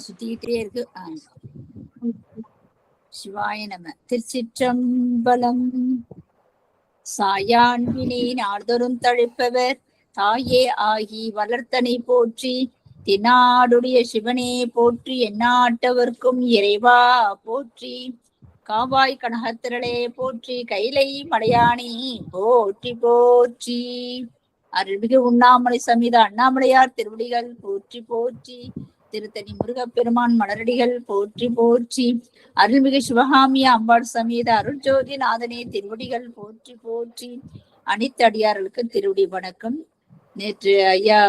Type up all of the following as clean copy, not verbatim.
சுத்திக்கிட்டே இருக்கு. சிவாய நம. திருச்சிற்றம்பலம். சாயான்வினை நாள்தோறும் தழைப்பவர் தாயே ஆகி வளர்த்தனை போற்றி, தென்னாடுடைய சிவனே போற்றி, எந்நாட்டவர்க்கும் இறைவா போற்றி, காவாய் கனகத்திரளே போற்றி, கைலை மலையானே போற்றி போற்றி, அருள்மிகு உண்ணாமலை சமீத அண்ணாமலையார் திருவடிகள் போற்றி போற்றி, திருத்தணி முருகப்பெருமான் மலரடிகள் போற்றி போற்றி, அருள்மிகு சிவகாமி அம்பாள் சமேத அருள் ஜோதி நாதனே திருவடிகள் போற்றி போற்றி. அனைத்து அடியார்களுக்கு திருவடி வணக்கம். நேற்று ஐயா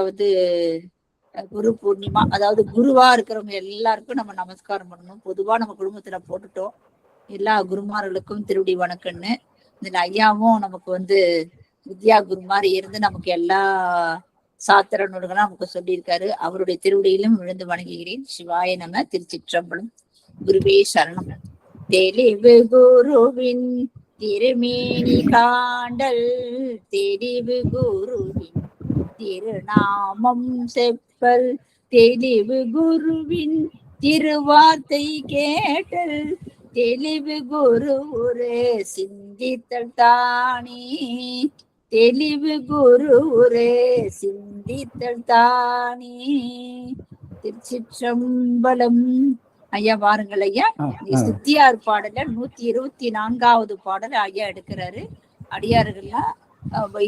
குரு பூர்ணிமா, அதாவது குருவா இருக்கிறவங்க எல்லாருக்கும் நம்ம நமஸ்காரம் பண்ணணும். பொதுவா நம்ம குடும்பத்துல போட்டுட்டோம். எல்லா குருமார்களுக்கும் திருவடி வணக்கம்னு. இந்த ஐயாவும் நமக்கு வித்யா குரு மாதிரி இருந்து நமக்கு எல்லா சாத்திர நூல்களும் நமக்கு சொல்லியிருக்காரு. அவருடைய திருவடியிலும் விழுந்து வணங்குகிறேன். சிவாய நம. திருச்சிற்றம்பலம். குருவே சரணம். தெளிவு குருவின் திருமேனி காண்டல், தெளிவு குருவின் திருநாமம் செப்பல், தெளிவு குருவின் திருவார்த்தை கேட்டல், தெளிவு குரு ஒரு சிந்தித்தல் தானே, தெளிவு குரு ஒரு சிந்தித்தல் தானே. திருச்சிற்றம்பலம். ஐயா வாருங்கள் ஐயா. சித்தியார் பாடல 124வது பாடல் ஐயா எடுக்கிறாரு. அடியார்கள்லாம்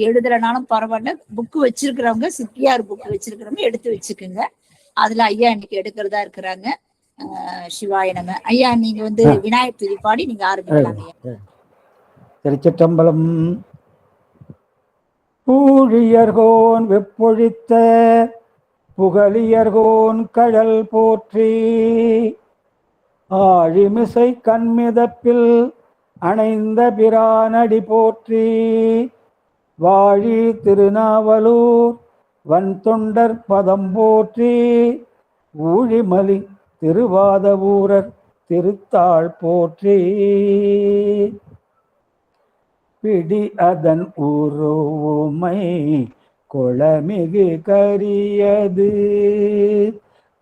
எழுதுறனாலும் பரவாயில்ல, புக்கு வச்சிருக்கிறவங்க, சித்தியார் புக்கு வச்சிருக்கிறவங்க எடுத்து வச்சுக்குங்க. அதுல ஐயா இன்னைக்கு எடுக்கிறதா இருக்கிறாங்க. சிவாய நம. ஐயா நீங்க விநாயகர் துதி பாடி நீங்க ஆரம்பிக்கலாம் ஐயா. திருச்சிற்றம்பலம். பூழியர்கோன் வெப்பொழித்த புகழியர்கோன் கழல் போற்றி, ஆழிமிசை கண்மிதப்பில் அணைந்த பிரானடி போற்றி, வாழி திருநாவலூர் வன்தொண்டர் பதம் போற்றி, ஊழிமலி திருவாதவூரர் திருத்தாள் போற்றி, பிடி அதன் உருவுமை கொளமிகு கரியது,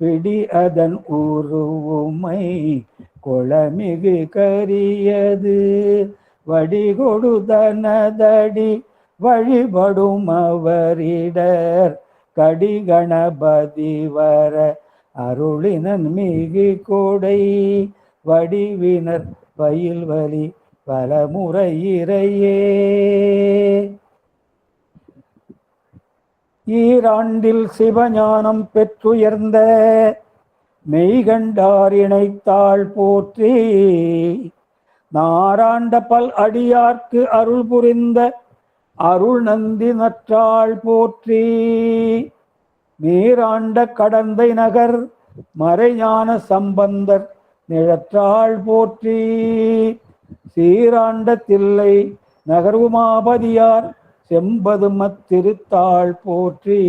பிடி அதன் உருவுமை கொளமிகு கரியது, வடிகொடுதனதடி வழிபடும் அவரிடர், கடிகணபதி வர அருளினன் மிகு கொடை, வடிவினர் பயில்வலி பலமுறை இறையே, ஈராண்டில் சிவஞானம் பெற்றுயர்ந்த மெய்கண்டார் இணைத்தாள் போற்றி, நாராண்ட பல் அடியார்க்கு அருள் புரிந்த அருள் நந்தி நற்றாள் போற்றி, நீராண்ட கடந்தை நகர் மறைஞான சம்பந்தர் நிழற்றாள் போற்றி, சீராண்ட தில்லை நகர்வுமாபதியார் செம்பதுமத் திருத்தாள் போற்றி,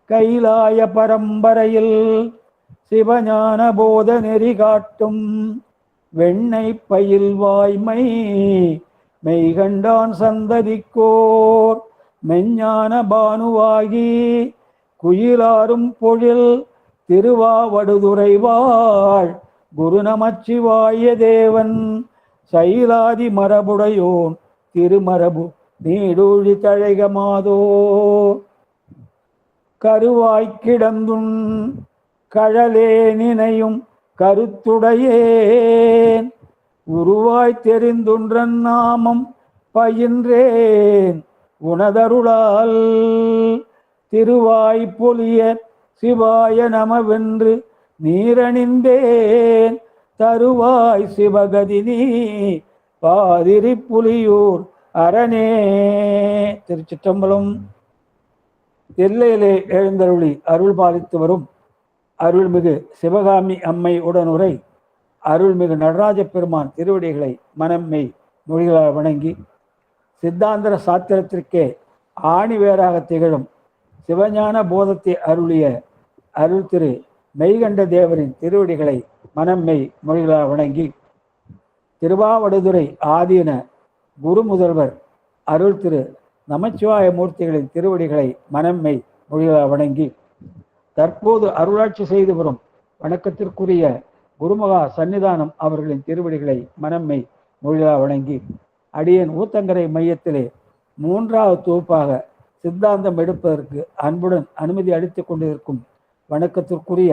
கைலாய பரம்பரையில் சிவஞான போத நெறி காட்டும் வெண்ணை பயில் வாய்மை மெய்கண்டான் சந்ததிக்கோர் மெஞ்ஞான பானுவாகி, குயிலாரும் பொழில் திருவாவடுதுறைவாள் குரு நமச்சிவாய தேவன், சைலாதி மரபுடையோன் திருமரபு நீடூழி தழைகமாதோ, கருவாய்க்கிடந்துன் கழலே நினையும் கருத்துடையேன், உருவாய் தெரிந்துன்றன் நாமம் பயின்றேன் உனதருளால், திருவாய் பொலிய சிவாய நமவென்று நீரணிந்தேன், தருவாய் சிவகதி நீ பாதிரி புலியூர் அரணே. திருச்சிற்றம்பலம். எல்லையிலே எழுந்தருளி அருள் பாலித்து வரும் அருள்மிகு சிவகாமி அம்மை உடனுரை அருள்மிகு நடராஜ பெருமான் திருவடிகளை மனம்மை மொழிகளால் வணங்கி, சித்தாந்தர சாத்திரத்திற்கே ஆணிவேராக திகழும் சிவஞான போதத்தை அருளிய அருள் திரு மெய்கண்ட தேவரின் திருவடிகளை மனம்மை மொழிகளால் வணங்கி, திருவாவடுதுறை ஆதீன குரு முதல்வர் அருள் திரு நமச்சிவாய மூர்த்திகளின் திருவடிகளை மனம்மை மொழிகளால் வணங்கி, தற்போது அருளாட்சி செய்து வரும் வணக்கத்திற்குரிய குருமகா சன்னிதானம் அவர்களின் திருவடிகளை மனம்மை மொழியா வணங்கி, அடியேன் ஊத்தங்கரை மையத்திலே 3வது தொகுப்பாக சித்தாந்தம் எடுப்பதற்கு அன்புடன் அனுமதி அளித்துக் கொண்டிருக்கும் வணக்கத்திற்குரிய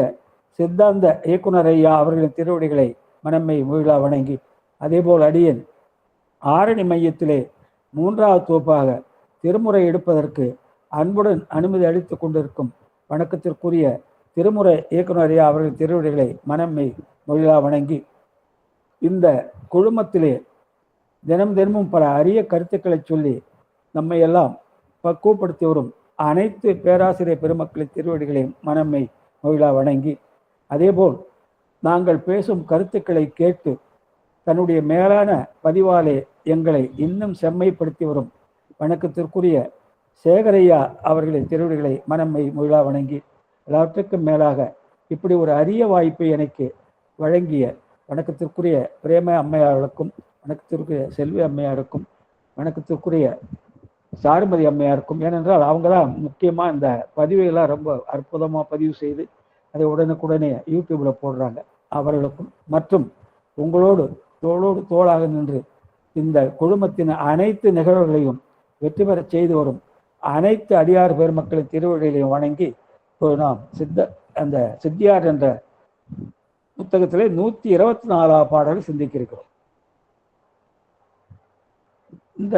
சித்தாந்த இயக்குனர் ஐயா அவர்களின் திருவடிகளை மனம்மை மொழியா வணங்கி, அதேபோல் அடியேன் ஆரணி மையத்திலே 3வது தொகுப்பாக திருமுறை எடுப்பதற்கு அன்புடன் அனுமதி அளித்துக் கொண்டிருக்கும் வணக்கத்திற்குரிய திருமுறை இயக்குனர் ஐயா அவர்களின் திருவடிகளை மனம்மை மொழியா வணங்கி, இந்த குழுமத்திலே தினமும் பல அரிய கருத்துக்களை சொல்லி நம்மை எல்லாம் பக்குவப்படுத்தி வரும் அனைத்து பேராசிரியர் பெருமக்களின் திருவடிகளையும் மனம்மை மொழியா வணங்கி, அதேபோல் நாங்கள் பேசும் கருத்துக்களை கேட்டு தன்னுடைய மேலான பதிவாலே எங்களை இன்னும் செம்மைப்படுத்தி வரும் வணக்கத்திற்குரிய சேகரையா அவர்களின் திருவடிகளை மனம்மை மொழியா வணங்கி, எல்லாவற்றுக்கும் மேலாக இப்படி ஒரு அரிய வாய்ப்பை எனக்கு வழங்கிய வணக்கத்திற்குரிய பிரேம அம்மையாருக்கும், வணக்கத்திற்குரிய செல்வி அம்மையாருக்கும், வணக்கத்திற்குரிய சாருமதி அம்மையாருக்கும், ஏனென்றால் அவங்க தான் முக்கியமாக இந்த பதிவுகளாக ரொம்ப அற்புதமாக பதிவு செய்து அதை உடனுக்குடனே யூடியூப்பில் போடுறாங்க, அவர்களுக்கும் மற்றும் உங்களோடு தோளோடு தோளாக நின்று இந்த குழுமத்தின் அனைத்து நிகழ்வுகளையும் வெற்றி பெற செய்து வரும் அனைத்து அடியார் பெருமக்களின் திருவடிகளையும் வணங்கி, நாம் அந்த சித்தியார் என்ற புத்தகத்திலே 124வது பாடலை சிந்திக்கிறோம். இந்த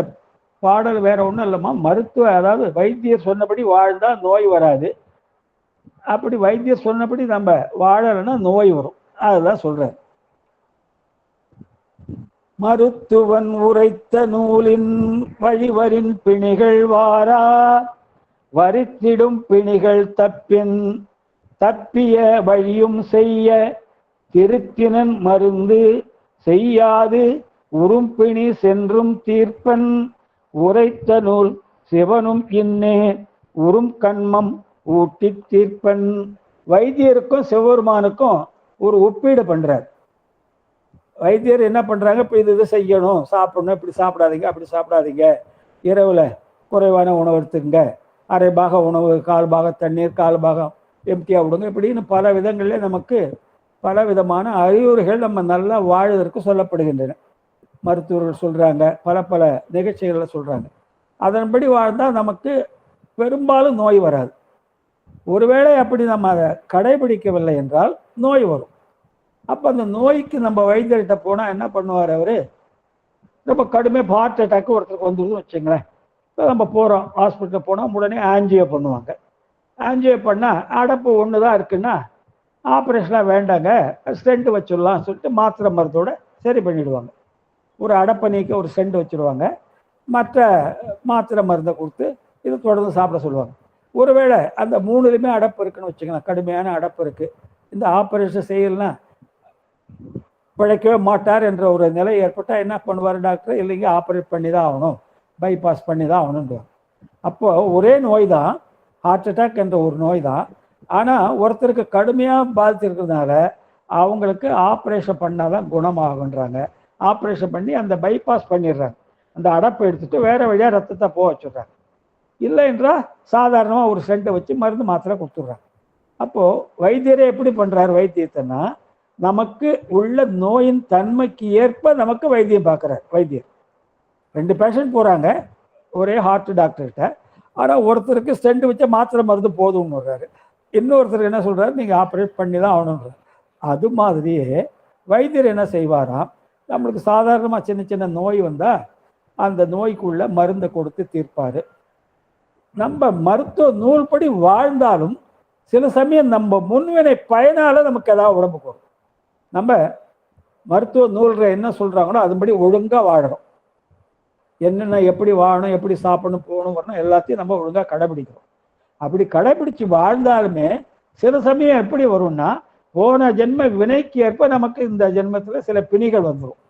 பாடல் வேற ஒன்றும் இல்லைம்மா, மருத்துவ, அதாவது வைத்தியர் சொன்னபடி வாழ்ந்தா நோய் வராது, அப்படி வைத்தியர் சொன்னபடி நம்ம வாழலைன்னா நோய் வரும், அதுதான் சொல்றாரு. மருத்துவன் உரைத்த நூலின் வழிவரின் பிணிகள் வாரா, வரித்திடும் பிணிகள் தப்பிய வழியும் செய்ய, திருத்தினன் மருந்து செய்யாது உறும்பிணி சென்றும் தீர்ப்பன், உரைத்த நூல் சிவனும் இன்னே உறும் கண்மம் ஊட்டி தீர்ப்பன். வைத்தியருக்கும் சிவபெருமானுக்கும் ஒரு ஒப்பீடு பண்றார். வைத்தியர் என்ன பண்றாங்க, இப்போ இது செய்யணும், சாப்பிடணும், இப்படி சாப்பிடாதீங்க, அப்படி சாப்பிடாதீங்க, இரவுல குறைவான உணவு எடுத்துங்க, அரை பாக உணவு, 1/4 பாகம் தண்ணீர், 1/4 பாகம் எம்டியாக விடுங்க, இப்படின்னு பல விதங்களிலே நமக்கு பல விதமான அறிவுரைகள் நம்ம நல்லா வாழ்வதற்கு சொல்லப்படுகின்றன. மருத்துவர்கள் சொல்றாங்க, பல நிகழ்ச்சிகளை சொல்றாங்க. அதன்படி வாழ்ந்தால் நமக்கு பெரும்பாலும் நோய் வராது. ஒருவேளை அப்படி நம்ம அதை கடைபிடிக்கவில்லை என்றால் நோய் வரும். அப்போ அந்த நோய்க்கு நம்ம வைத்தியர்கிட்ட போனால் என்ன பண்ணுவார் அவர், ரொம்ப கடுமையாக ஹார்ட் அட்டாக்கு ஒருத்தருக்கு வந்துடுதுன்னு வச்சுங்களேன். இப்போ நம்ம போகிறோம் ஹாஸ்பிட்டலில் போனால் உடனே ஆஞ்சியோ பண்ணுவாங்க. ஆஞ்சியோ பண்ணால் அடப்பு ஒன்று தான் இருக்குன்னா ஆப்ரேஷனாக வேண்டாங்க, ஸ்டெண்ட் வச்சிடலாம் சொல்லிட்டு மாத்திரை மருந்தோட சரி பண்ணிவிடுவாங்க. ஒரு அடப்பை நீக்க ஒரு ஸ்டெண்ட் வச்சுடுவாங்க, மற்ற மாத்திரை மருந்தை கொடுத்து இது தொடர்ந்து சாப்பிட சொல்லுவாங்க. ஒருவேளை அந்த 3லையுமே அடப்பு இருக்குன்னு வச்சுக்கலாம், கடுமையான அடப்பு இருக்குது, இந்த ஆப்ரேஷன் செய்யலைன்னா பிழைக்கவே மாட்டார் என்ற ஒரு நிலை ஏற்பட்டால் என்ன பண்ணுவார் டாக்டர், இல்லைங்க ஆப்ரேட் பண்ணி தான் ஆகணும், பைபாஸ் பண்ணி தான் ஆகணுன்றாங்க. அப்போ ஒரே நோய் தான், ஹார்ட் அட்டாக் என்ற ஒரு நோய் தான். ஆனால் ஒருத்தருக்கு கடுமையாக பாதித்திருக்கிறதுனால அவங்களுக்கு ஆப்ரேஷன் பண்ணால் தான் குணமாகுன்றாங்க. ஆப்ரேஷன் பண்ணி அந்த பைபாஸ் பண்ணிடுறாங்க, அந்த அடப்பை எடுத்துட்டு வேற வழியாக ரத்தத்தை போக வச்சுடுறாங்க. இல்லை என்றால் சாதாரணமாக ஒரு ஸ்டெண்ட்டை வச்சு மருந்து மாத்திரை கொடுத்துட்றாங்க. அப்போது வைத்தியரே எப்படி பண்ணுறாரு வைத்தியத்தைன்னா, நமக்கு உள்ள நோயின் தன்மைக்கு ஏற்ப நமக்கு வைத்தியம் பார்க்குறாரு வைத்தியர். 2 பேஷண்ட் போகிறாங்க ஒரே ஹார்ட் டாக்டர்கிட்ட, ஆனால் ஒருத்தருக்கு ஸ்டெண்ட் வச்ச மாத்திரை மருந்து போதும்னு வர்றாரு, இன்னொருத்தருக்கு என்ன சொல்கிறாரு, நீங்கள் ஆப்ரேட் பண்ணி தான் ஆகணுன்றார். அது மாதிரியே வைத்தியர் என்ன செய்வாராம், நம்மளுக்கு சாதாரணமாக சின்ன நோய் வந்தால் அந்த நோய்க்குள்ள மருந்தை கொடுத்து தீர்ப்பார். நம்ம மருத்துவ நூல்படி வாழ்ந்தாலும் சில சமயம் நம்ம முன்வினை பயனால நமக்கு ஏதாவது உடம்புக்கு வரும். நம்ம மருத்துவ நூல்கள் என்ன சொல்கிறாங்களோ அதுபடி ஒழுங்காக வாழறோம், என்னென்ன எப்படி வாழணும், எப்படி சாப்பிடணும், போகணும், வரணும், எல்லாத்தையும் நம்ம ஒழுங்காக கடைபிடிக்கிறோம். அப்படி கடைபிடிச்சு வாழ்ந்தாலுமே சில சமயம் எப்படி வரும்னா, போன ஜென்ம வினைக்கு ஏற்ப நமக்கு இந்த ஜென்மத்தில் சில பிணிகள் வந்துடும்,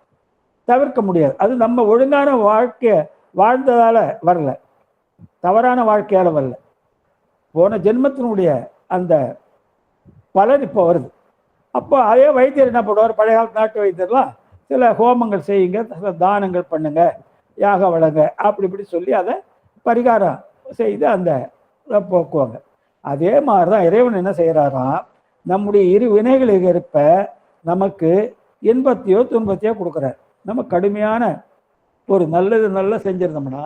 தவிர்க்க முடியாது. அது நம்ம ஒழுங்கான வாழ்க்கையை வாழ்ந்ததால வரல, தவறான வாழ்க்கையால் வரல, போன ஜென்மத்தினுடைய அந்த பலன் இப்போ வருது. அப்போ அதே வைத்தியர் என்ன பண்ணுவார், பழைய காலத்து நாட்டு வைத்தியர்லாம் சில ஹோமங்கள் செய்யுங்க, சில தானங்கள் பண்ணுங்க, யாக வளங்க, அப்படி இப்படி சொல்லி அதை பரிகாரம் செய்து அந்த போக்குவாங்க. அதே மாதிரிதான் இறைவன் என்ன செய்யறாராம், நம்முடைய இரு வினைகளுக்கு இருப்ப நமக்கு இன்பத்தையோ துன்பத்தையோ கொடுக்குறார். நம்ம கடுமையான ஒரு நல்ல செஞ்சிருந்தோம்னா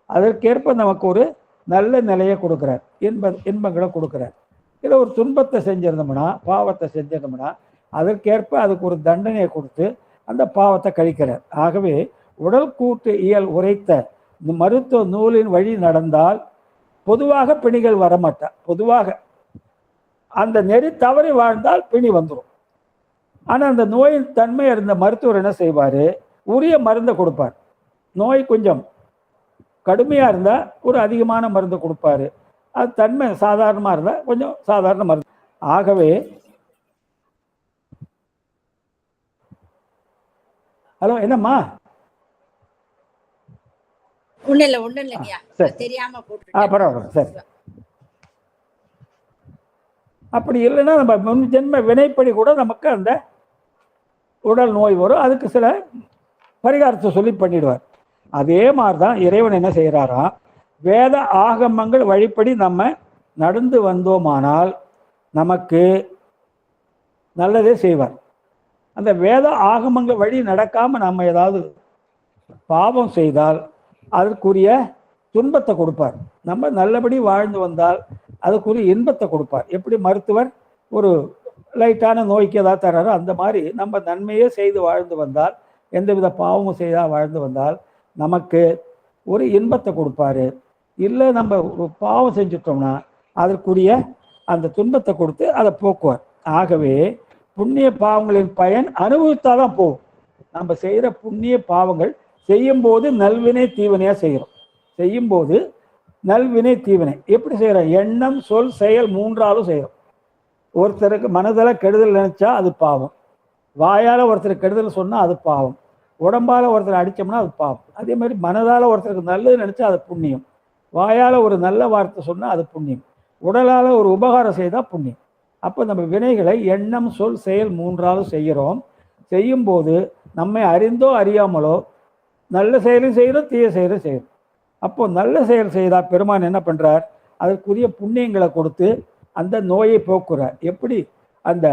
அதற்கேற்ப நமக்கு ஒரு நல்ல நிலையை கொடுக்குறார், இன்பங்களை கொடுக்குறார். இல்லை ஒரு துன்பத்தை செஞ்சிருந்தோம்னா, பாவத்தை செஞ்சிருந்தோம்னா அதற்கேற்ப அதுக்கு ஒரு தண்டனையை கொடுத்து அந்த பாவத்தை கழிக்கிறார். ஆகவே உடல் கூட்டு இயல் உரைத்த இந்த மருத்துவ நூலின் வழி நடந்தால் பொதுவாக பிணிகள் வரமாட்டா. பொதுவாக அந்த நெறி தவறி வாழ்ந்தால் பிணி வந்துடும். ஆனால் அந்த நோயின் தன்மை இருந்த மருத்துவர் என்ன செய்வார், உரிய மருந்தை கொடுப்பார். நோய் கொஞ்சம் கடுமையாக இருந்தால் ஒரு அதிகமான மருந்து கொடுப்பாரு. அது தன்மை சாதாரணமாக இருந்தால் கொஞ்சம் சாதாரண மருந்து. ஆகவே ஹலோ என்னம்மா? பரவாயில்ல சரி. அப்படி இல்லைன்னா நம்ம முன் ஜென்ம வினைப்படி கூட நமக்கு அந்த உடல் நோய் வரும். அதுக்கு சில பரிகாரத்தை சொல்லி பண்ணிடுவார். அதே மாதிரிதான் இறைவன் என்ன செய்கிறாராம், வேத ஆகமங்கள் வழிப்படி நம்ம நடந்து வந்தோமானால் நமக்கு நல்லதே செய்வார். அந்த வேத ஆகமங்கள் வழி நடக்காம நம்ம ஏதாவது பாவம் செய்தால் அதற்குரிய துன்பத்தை கொடுப்பார். நம்ம நல்லபடி வாழ்ந்து வந்தால் அதுக்குரிய இன்பத்தை கொடுப்பார். எப்படி மருத்துவர் ஒரு லைட்டான நோய்க்கு ஏதாவது தர்றாரோ அந்த மாதிரி நம்ம நன்மையே செய்து வாழ்ந்து வந்தால், எந்தவித பாவமும் செய்தால் வாழ்ந்து வந்தால் நமக்கு ஒரு இன்பத்தை கொடுப்பாரு. இல்லை நம்ம ஒரு பாவம் செஞ்சுட்டோம்னா அதற்குரிய அந்த துன்பத்தை கொடுத்து அதை போக்குவார். ஆகவே புண்ணிய பாவங்களின் பயன் அனுபவித்தாதான் போகும். நம்ம செய்கிற புண்ணிய பாவங்கள் செய்யும்போது நல்வினை தீவினையா செய்கிறோம். செய்யும்போது நல்வினை தீவினை எப்படி செய்கிறோம், எண்ணம் சொல் செயல் மூன்றாலும் செய்கிறோம். ஒருத்தருக்கு மனதில் கெடுதல் நினைச்சா அது பாவம், வாயால் ஒருத்தருக்கு கெடுதல் சொன்னால் அது பாவம், உடம்பால் ஒருத்தர் அடித்தோம்னா அது பாவம். அதே மாதிரி மனதால் ஒருத்தருக்கு நல்லது நினச்சா அது புண்ணியம், வாயால் ஒரு நல்ல வார்த்தை சொன்னால் அது புண்ணியம், உடலால் ஒரு உபகாரம் செய்தால் புண்ணியம். அப்போ நம்ம வினைகளை எண்ணம் சொல் செயல் மூன்றாலும் செய்கிறோம். செய்யும்போது நம்மை அறிந்தோ அறியாமலோ நல்ல செயலும் செய்கிறோம், தீய செயலும் செய்கிறோம். அப்போ நல்ல செயல் செய்தால் பெருமான் என்ன பண்ணுறார், அதற்குரிய புண்ணியங்களை கொடுத்து அந்த நோயை போக்குறார். எப்படி அந்த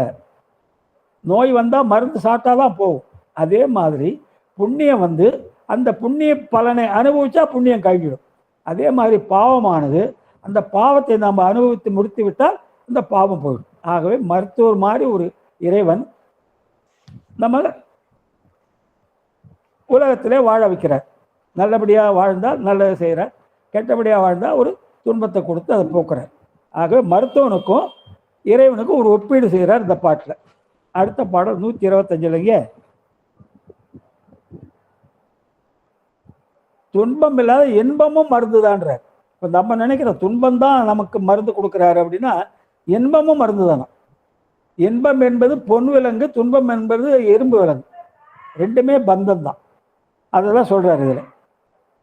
நோய் வந்தால் மருந்து சாப்பிட்டாதான் போகும், அதே மாதிரி புண்ணியம் அந்த புண்ணிய பலனை அனுபவிச்சா புண்ணியம் கழிவிடும். அதே மாதிரி பாவமானது அந்த பாவத்தை நாம் அனுபவித்து முடித்து விட்டால் அந்த பாவம் போயிடும். ஆகவே மருத்துவர் மாதிரி ஒரு இறைவன் நம்ம உலகத்திலே வாழ வைக்கிறார். நல்லபடியாக வாழ்ந்தால் நல்லது செய்கிறார், கெட்டபடியாக வாழ்ந்தால் ஒரு துன்பத்தை கொடுத்து அதை போக்குறார். ஆகவே மருத்துவனுக்கும் இறைவனுக்கும் ஒரு ஒப்பீடு செய்கிறார் இந்த பாட்டில். அடுத்த பாடல் 125 துன்பம் இல்லாத இன்பமும் மருந்து தான்றார். இப்போ நம்ம நினைக்கிற துன்பம் தான் நமக்கு மருந்து கொடுக்குறாரு அப்படின்னா இன்பமும் மருந்து தானே. இன்பம் என்பது பொன் விலங்கு, துன்பம் என்பது எறும்பு விலங்கு, ரெண்டுமே பந்தம் தான். அதெல்லாம் சொல்றாரு இதில்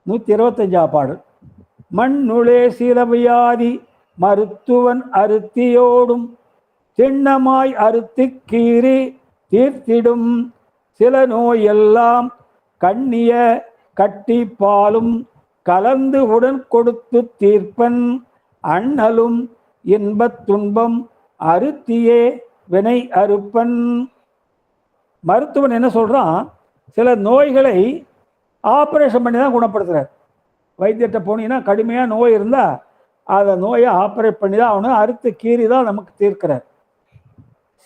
125 பாடல். மண்ணுளே சிறவியாதி மருத்துவன் அறுத்தியோடும் திண்ணமாய் அறுத்தி கீறி தீர்த்திடும் சில நோயெல்லாம் கண்ணிய கட்டி பாலும் கலந்து உடன் கொடுத்து தீர்ப்பன் அண்ணலும் இன்பத் துன்பம் அறுத்தியே வினை அறுப்பன். மருத்துவன் என்ன சொல்றான், சில நோய்களை ஆப்ரேஷன் பண்ணி தான் குணப்படுத்துறார். வைத்தியத்தை போனீங்கன்னா கடுமையாக நோய் இருந்தால் அதை நோயை ஆப்ரேட் பண்ணி தான் அவனு அறுத்து கீறி தான் நமக்கு தீர்க்கிறார்.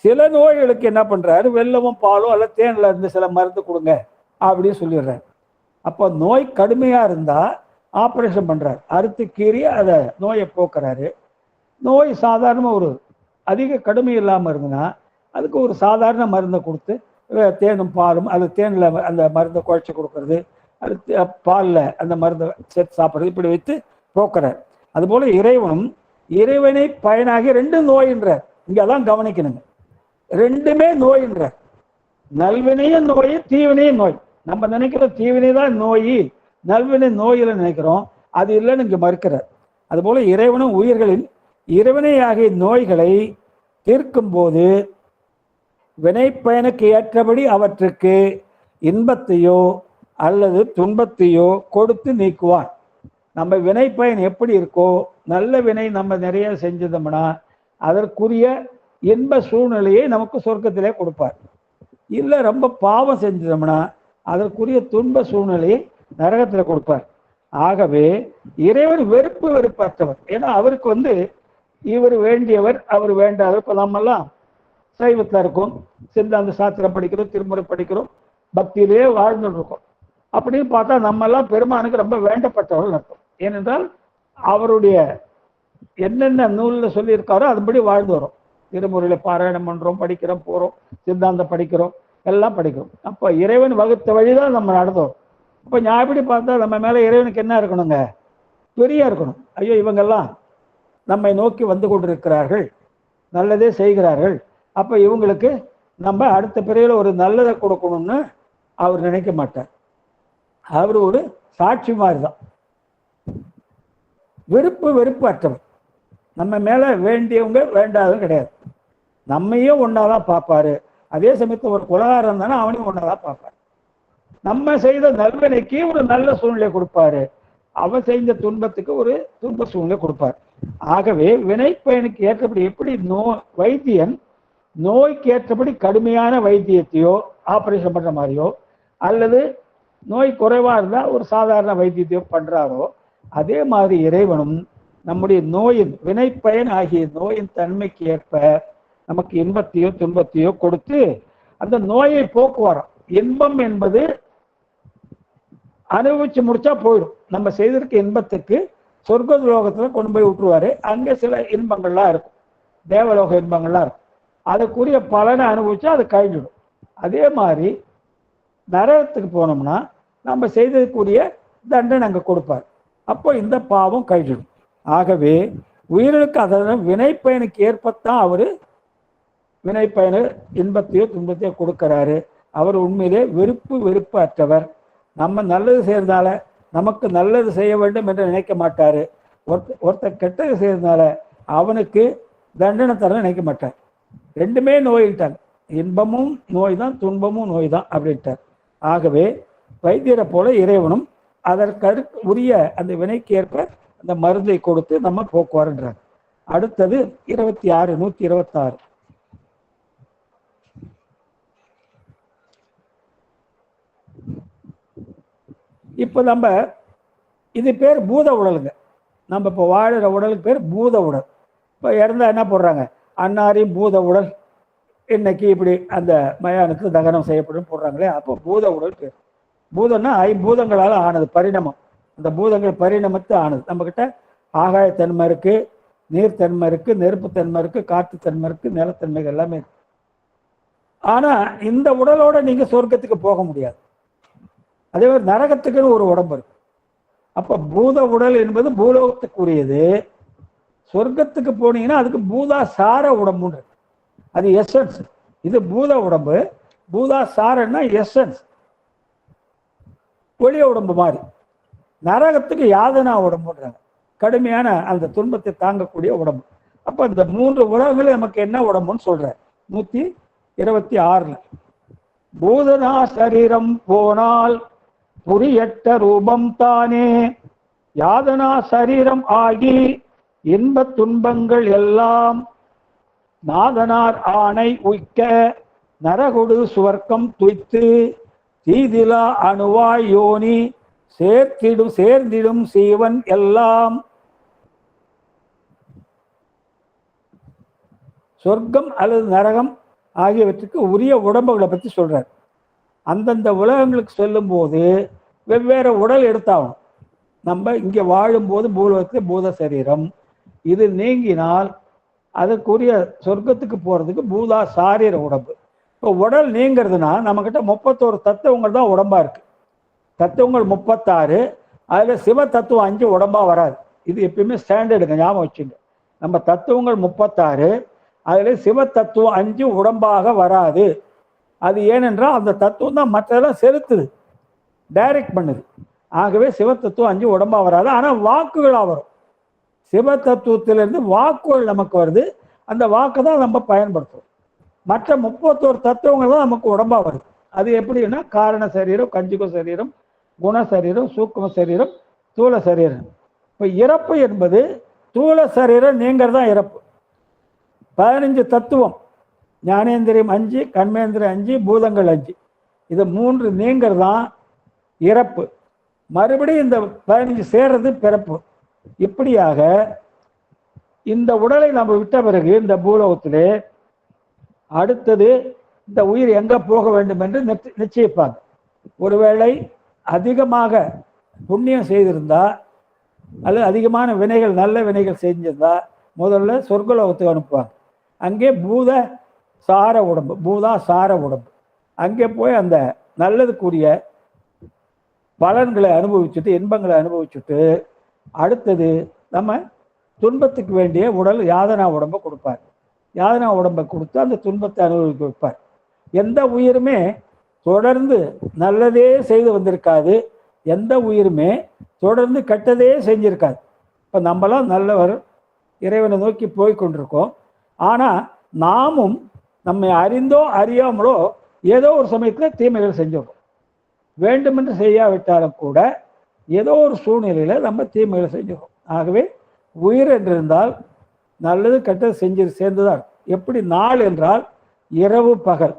சில நோய்களுக்கு என்ன பண்ணுறாரு, வெல்லமும் பாலும் அல்ல தேனில் இருந்து சில மருந்து கொடுங்க அப்படின்னு சொல்லிடுறாரு. அப்போ நோய் கடுமையாக இருந்தால் ஆப்ரேஷன் பண்ணுறாரு, அறுத்து கீறி அதை நோயை போக்குறாரு. நோய் சாதாரணமாக ஒரு அதிக கடுமை இல்லாமல் இருந்ததுன்னா அதுக்கு ஒரு சாதாரண மருந்தை கொடுத்து தேனும் பாலும் அது தேனில் அந்த மருந்தை குழைச்சி கொடுக்கறது, அது பாலில் அந்த மருந்தை சேர்த்து சாப்பிட்றது, இப்படி வைத்து போக்குறார். அதுபோல் இறைவனும் இறைவனை பயனாகி ரெண்டும் நோயின்றார். இங்கே தான் கவனிக்கணுங்க, ரெண்டுமே நோயின்றார். நல்வினையும் நோய், தீவினையும் நோய். நம்ம நினைக்கிற தீவினை தான் நோய், நல்வினை நோயில் நினைக்கிறோம், அது இல்லைன்னு இங்கே மறுக்கிறார். அதுபோல் இறைவனும் உயிர்களின் இறைவனை ஆகிய நோய்களை தீர்க்கும் போது வினைப்பயனுக்கு ஏற்றபடி அவற்றுக்கு இன்பத்தையோ அல்லது துன்பத்தையோ கொடுத்து நீக்குவான். நம்ம வினை பயன் எப்படி இருக்கோ, நல்ல வினை நம்ம நிறைய செஞ்சதோம்னா அதற்குரிய இன்ப சூழ்நிலையை நமக்கு சொர்க்கத்திலே கொடுப்பார். இல்லை ரொம்ப பாவம் செஞ்சோம்னா அதற்குரிய துன்ப சூழ்நிலையை நரகத்துல கொடுப்பார். ஆகவே இறைவன் வெறுப்பற்றவர். ஏன்னா அவருக்கு இவர் வேண்டியவர், அவர் வேண்டாதவர். இப்ப நம்மெல்லாம் சைவத்துல இருக்கும், சிந்தாந்த சாஸ்திரம் படிக்கிறோம், திருமுறை படிக்கிறோம், பக்தியிலே வாழ்ந்துட்டு இருக்கோம். அப்படின்னு பார்த்தா நம்ம எல்லாம் பெருமானுக்கு ரொம்ப வேண்டப்பட்டவர்கள் அர்த்தம். ஏனென்றால் அவருடைய என்னென்ன நூல்ல சொல்லியிருக்காரோ அதுபடி வாழ்ந்து வரும். திருமுறையில பாராயணம் பண்றோம், படிக்கிறோம், போறோம், சித்தாந்தம் படிக்கிறோம், எல்லாம் படிக்கிறோம். அப்ப இறைவன் வகுத்த வழிதான் நம்ம நடந்து வரும். அப்ப நான் எப்படி பார்த்தா நம்ம மேல இறைவனுக்கு என்ன இருக்கணுங்க? பெரிய இருக்கணும். ஐயோ இவங்கெல்லாம் நம்மை நோக்கி வந்து கொண்டிருக்கிறார்கள், நல்லதே செய்கிறார்கள், அப்ப இவங்களுக்கு நம்ம அடுத்த பிறவில ஒரு நல்லதை கொடுக்கணும்னு அவர் நினைக்க மாட்டார். அவர் ஒரு சாட்சி மாதிரி தான். வெறுப்பு அற்றவர். நம்ம மேல வேண்டியவங்க வேண்டாதவங்க கிடையாது. நம்மையும் ஒன்னாதான் பார்ப்பாரு. அதே சமயத்தில் ஒரு குலகாரம் தானே, அவனையும் ஒன்னாதான் பார்ப்பாரு. நம்ம செய்த நல்வினைக்கு ஒரு நல்ல சூழ்நிலை கொடுப்பாரு, அவன் செய்த துன்பத்துக்கு ஒரு துன்ப சூழ்நிலை கொடுப்பார். ஆகவே வினை பயனுக்கு ஏற்றபடி எப்படி வைத்தியன் நோய்க்கு ஏற்றபடி கடுமையான வைத்தியத்தையோ ஆபரேஷன் பண்ற மாதிரியோ அல்லது நோய் குறைவா இருந்தா ஒரு சாதாரண வைத்தியத்தையோ பண்றாரோ, அதே மாதிரி இறைவனும் நம்முடைய நோயின் வினை பயன் ஆகிய நோயின் தன்மைக்கு ஏற்ப நமக்கு இன்பத்தையோ துன்பத்தையோ கொடுத்து அந்த நோயை போக்குவாராம். இன்பம் என்பது அனுபவிச்சு முடிச்சா போயிடும். நம்ம செய்திருக்க இன்பத்துக்கு சொர்க்க லோகத்துல கொண்டு போய் விட்டுருவாரு. அங்க சில இன்பங்கள்லாம் இருக்கும், தேவலோக இன்பங்கள்லாம் இருக்கும். அதுக்குரிய பலனை அனுபவிச்சா அது கழிஞ்சிடும். அதே மாதிரி நரகத்துக்கு போனோம்னா நம்ம செய்ததுக்குரிய தண்டனை அங்க கொடுப்பார். அப்போ இந்த பாவம் கழிஞ்சிடும். ஆகவே உயிர்களுக்கு அதாவது வினைப்பயனுக்கு ஏற்பத்தான் அவரு வினைப்பயனு இன்பத்தையோ துன்பத்தையோ கொடுக்கிறாரு. அவர் உண்மையிலே வெறுப்பு அற்றவர். நம்ம நல்லது செய்யறதுனால நமக்கு நல்லது செய்ய வேண்டும் என்று நினைக்க மாட்டாரு. ஒருத்தர் கெட்டது செய்யறதுனால அவனுக்கு தண்டனை தர நினைக்க மாட்டார். ரெண்டுமே நோயிட்டாங்க. இன்பமும் நோய் தான், துன்பமும் நோய் தான் அப்படின்ட்டார். ஆகவே வைத்தியரை போல இறைவனும் அதற்கு உரிய அந்த வினைக்கு ஏற்ப அந்த மருந்தை கொடுத்து நம்ம போக்குவாருன்றார். அடுத்தது 26 126. இப்ப நம்ம இது பேர் பூத உடலுங்க. நம்ம இப்போ வாழுற உடலுக்கு பேர் பூத உடல். இப்போ இறந்தா என்ன போடுறாங்க? அன்னாரின் பூத உடல் இன்னைக்கு இப்படி அந்த மயானத்தில் தகனம் செய்யப்படும் போடுறாங்களே, அப்போ பூத உடல் பேர். பூதம்னா ஐம்பூதங்களால் ஆனது, பரிணாமம். அந்த பூதங்கள் பரிணாமத்து ஆனது. நம்ம கிட்ட ஆகாயத்தன்மை இருக்கு, நீர்த்தன்மை இருக்கு, நெருப்புத்தன்மை இருக்கு, காற்றுத்தன்மை இருக்கு, நிலத்தன்மைகள் எல்லாமே இருக்கு. ஆனா இந்த உடலோட நீங்க சொர்க்கத்துக்கு போக முடியாது. அதே மாதிரி நரகத்துக்குன்னு ஒரு உடம்பு இருக்கு. அப்ப பூத உடல் என்பது பூலோகத்துக்குரியது. சொர்க்கத்துக்கு போனீங்கன்னா அதுக்கு பூதாசார உடம்புன்னு இருக்கு, அது எசன்ஸ். இது பூத உடம்பு. பூதாசாரன்னா எசன்ஸ், ஒளிய உடம்பு மாதிரி. நரகத்துக்கு யாதனா உடம்புன்றாங்க, கடுமையான அந்த துன்பத்தை தாங்கக்கூடிய உடம்பு. அப்ப இந்த 3 உலகங்களும் நமக்கு என்ன உடம்புன்னு சொல்ற 126. பூதனா சரீரம் போனால் புரியட்ட ரூபம் தானே, யாதனா சரீரம் ஆகி இன்ப துன்பங்கள் எல்லாம் நாதனார் ஆணை உய்க்க நரகுடு சுவர்க்கம் துய்த்து தீதிலா அணுவாய் யோனி சேர்ந்திடும் சீவன் எல்லாம். சொர்க்கம் அல்லது நரகம் ஆகியவற்றுக்கு உரிய உடம்புகளை பற்றி சொல்றார். அந்தந்த உலகங்களுக்கு சொல்லும் போது வெவ்வேறு உடல் எடுத்தாகும். நம்ம இங்கே வாழும்போது பூலோகத்துக்கு பூத சரீரம், இது நீங்கினால் அதுக்குரிய சொர்க்கத்துக்கு போறதுக்கு பூதா சாரீர உடம்பு. இப்போ உடல் நீங்கிறதுனா நம்ம கிட்ட 31 தத்துவங்கள் தான் உடம்பா இருக்கு. தத்துவங்கள் 36, அதுல சிவ தத்துவம் 5 உடம்பா வராது. இது எப்பயுமே ஸ்டாண்டர்டுங்க, ஞாபகம் வச்சுங்க. நம்ம தத்துவங்கள் 36, அதுல சிவ தத்துவம் 5 உடம்பாக வராது. அது ஏனென்றால் அந்த தத்துவம் தான் மற்றதெல்லாம் செலுத்துது, டைரக்ட் பண்ணுது. ஆகவே சிவ தத்துவம் 5 உடம்பா வராது. ஆனா வாக்குகளா வரும். சிவ தத்துவத்திலிருந்து வாக்குகள் நமக்கு வருது. அந்த வாக்கு தான் நம்ம பயன்படுத்துறோம். மற்ற 31 தத்துவங்கள் தான் நமக்கு உடம்பா வருது. அது எப்படின்னா காரண சரீரம், கஞ்சுக சரீரம், குண சரீரம், சூக்கும சரீரம், ஸ்தூல சரீரம். இப்போ இறப்பு என்பது தூள சரீரம் நீங்கிறது தான் இறப்பு. 15 தத்துவம், ஞானேந்திரியம் 5, கர்மேந்திரியம் 5, பூதங்கள் 5, இது 3 நீங்கிறது தான் இறப்பு. மறுபடியும் இந்த 15 சேர்றது பிறப்பு. இப்படியாக இந்த உடலை நம்ம விட்ட பிறகு இந்த பூலோகத்திலே அடுத்தது இந்த உயிர் எங்க போக வேண்டும் என்று நிச்சயிப்பாங்க. ஒருவேளை அதிகமாக புண்ணியம் செய்திருந்தா அல்லது அதிகமான வினைகள் நல்ல வினைகள் செஞ்சிருந்தா முதல்ல சொர்க்கலோகத்துக்கு அனுப்புவாங்க. அங்கே பூத சார உடம்பு, பூதா சார உடம்பு, அங்கே போய் அந்த நல்லதுக்குரிய பலன்களை அனுபவிச்சுட்டு இன்பங்களை அனுபவிச்சுட்டு அடுத்தது நம்ம துன்பத்துக்கு வேண்டிய உடல் யாதனா உடம்பை கொடுப்பார். யாதனா உடம்பை கொடுத்து அந்த துன்பத்தை அனுபவிக்க வைப்பார். எந்த உயிருமே தொடர்ந்து நல்லதே செய்து வந்திருக்காது, எந்த உயிருமே தொடர்ந்து கெட்டதே செஞ்சிருக்காது. இப்போ நம்மளாம் நல்லவர், இறைவனை நோக்கி போய் கொண்டிருக்கோம். ஆனால் நாமும் நம்மை அறிந்தோ அறியாமலோ ஏதோ ஒரு சமயத்தில் தீமைகள் செஞ்சிடறோம். வேண்டுமென்று செய்யாவிட்டாலும் கூட ஏதோ ஒரு சூழ்நிலையில் நம்ம தீமைகளை செஞ்சிடறோம். ஆகவே உயிர் என்றிருந்தால் நல்லது கெட்டது சேர்ந்துதான். எப்படி நாள் என்றால் இரவு பகல்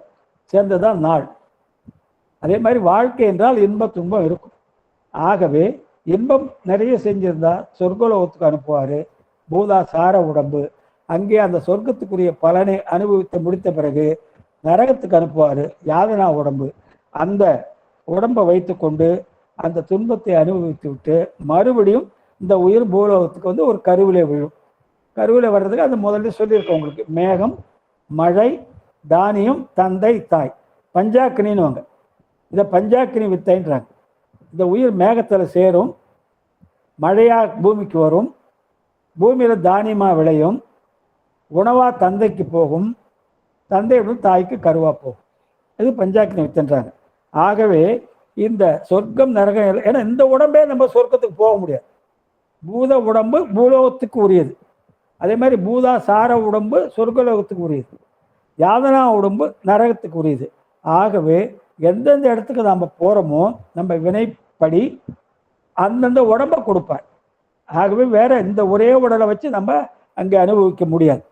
சேர்ந்ததான் நாள். அதே மாதிரி வாழ்க்கை என்றால் இன்ப துன்பம் இருக்கும். ஆகவே இன்பம் நிறைய செஞ்சிருந்தா சொர்க்கலோகத்துக்கு அனுப்புவார். பூதா சார உடம்பு, அங்கே அந்த சொர்க்கத்துக்குரிய பலனை அனுபவித்து முடித்த பிறகு நரகத்துக்கு அனுப்புவார் யாதனா உடம்பு. அந்த உடம்பை வைத்து கொண்டு அந்த துன்பத்தை அனுபவித்து விட்டு மறுபடியும் இந்த உயிர் பூலோகத்துக்கு வந்து ஒரு கருவிலே விழும். கருவிலே வர்றதுக்கு அது முதல்ல சொல்லியிருக்கோம் உங்களுக்கு. மேகம், மழை, தானியம், தந்தை, தாய், பஞ்சாக்கினின்னு இதை பஞ்சாக்கினி வித்தைன்றாங்க. இந்த உயிர் மேகத்தில் சேரும், மழையாக பூமிக்கு வரும், பூமியில் தானியமாக விளையும், உணவாக தந்தைக்கு போகும், தந்தையுடன் தாய்க்கு கருவாக போகும். இது பஞ்சாக்கினி வித்தைன்றாங்க. ஆகவே இந்த சொர்க்கம் நரகம், ஏன்னா இந்த உடம்பே நம்ம சொர்க்கத்துக்கு போக முடியாது. பூத உடம்பு பூலோகத்துக்கு உரியது. அதே மாதிரி பூதா சார உடம்பு சொர்க்கலோகத்துக்கு உரியது. யாதனா உடம்பு நரகத்துக்கு உரியது. ஆகவே எந்தெந்த இடத்துக்கு நம்ம போகிறோமோ நம்ம வினைப்படி அந்தந்த உடம்பை கொடுப்பார். ஆகவே வேற இந்த ஒரே உடலை வச்சு நம்ம அங்கே அனுபவிக்க முடியாது.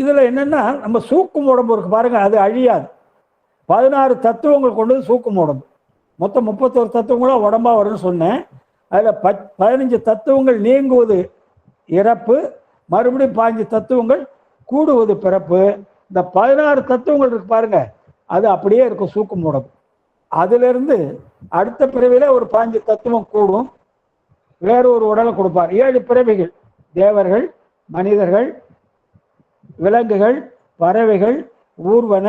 இதில் என்னென்னா நம்ம சூக்கும் உடம்பு இருக்கு பாருங்க, அது அழியாது. 16 தத்துவங்கள் கொண்டது சூக்கும் உடம்பு. மொத்தம் 31 தத்துவங்களும் உடம்பா வரும்னு சொன்னேன். அதில் 15 தத்துவங்கள் நீங்குவது இறப்பு, மறுபடியும் 15 தத்துவங்கள் கூடுவது பிறப்பு. இந்த 16 தத்துவங்கள் இருக்கு பாருங்க, அது அப்படியே இருக்கும் சூக்கும் உடம்பு. அதிலிருந்து அடுத்த பிறவில ஒரு 15 தத்துவம் கூடும், வேற ஒரு உடலை கொடுப்பார். 7 பிறவிகள், தேவர்கள், மனிதர்கள், விலங்குகள், பறவைகள், ஊர்வன,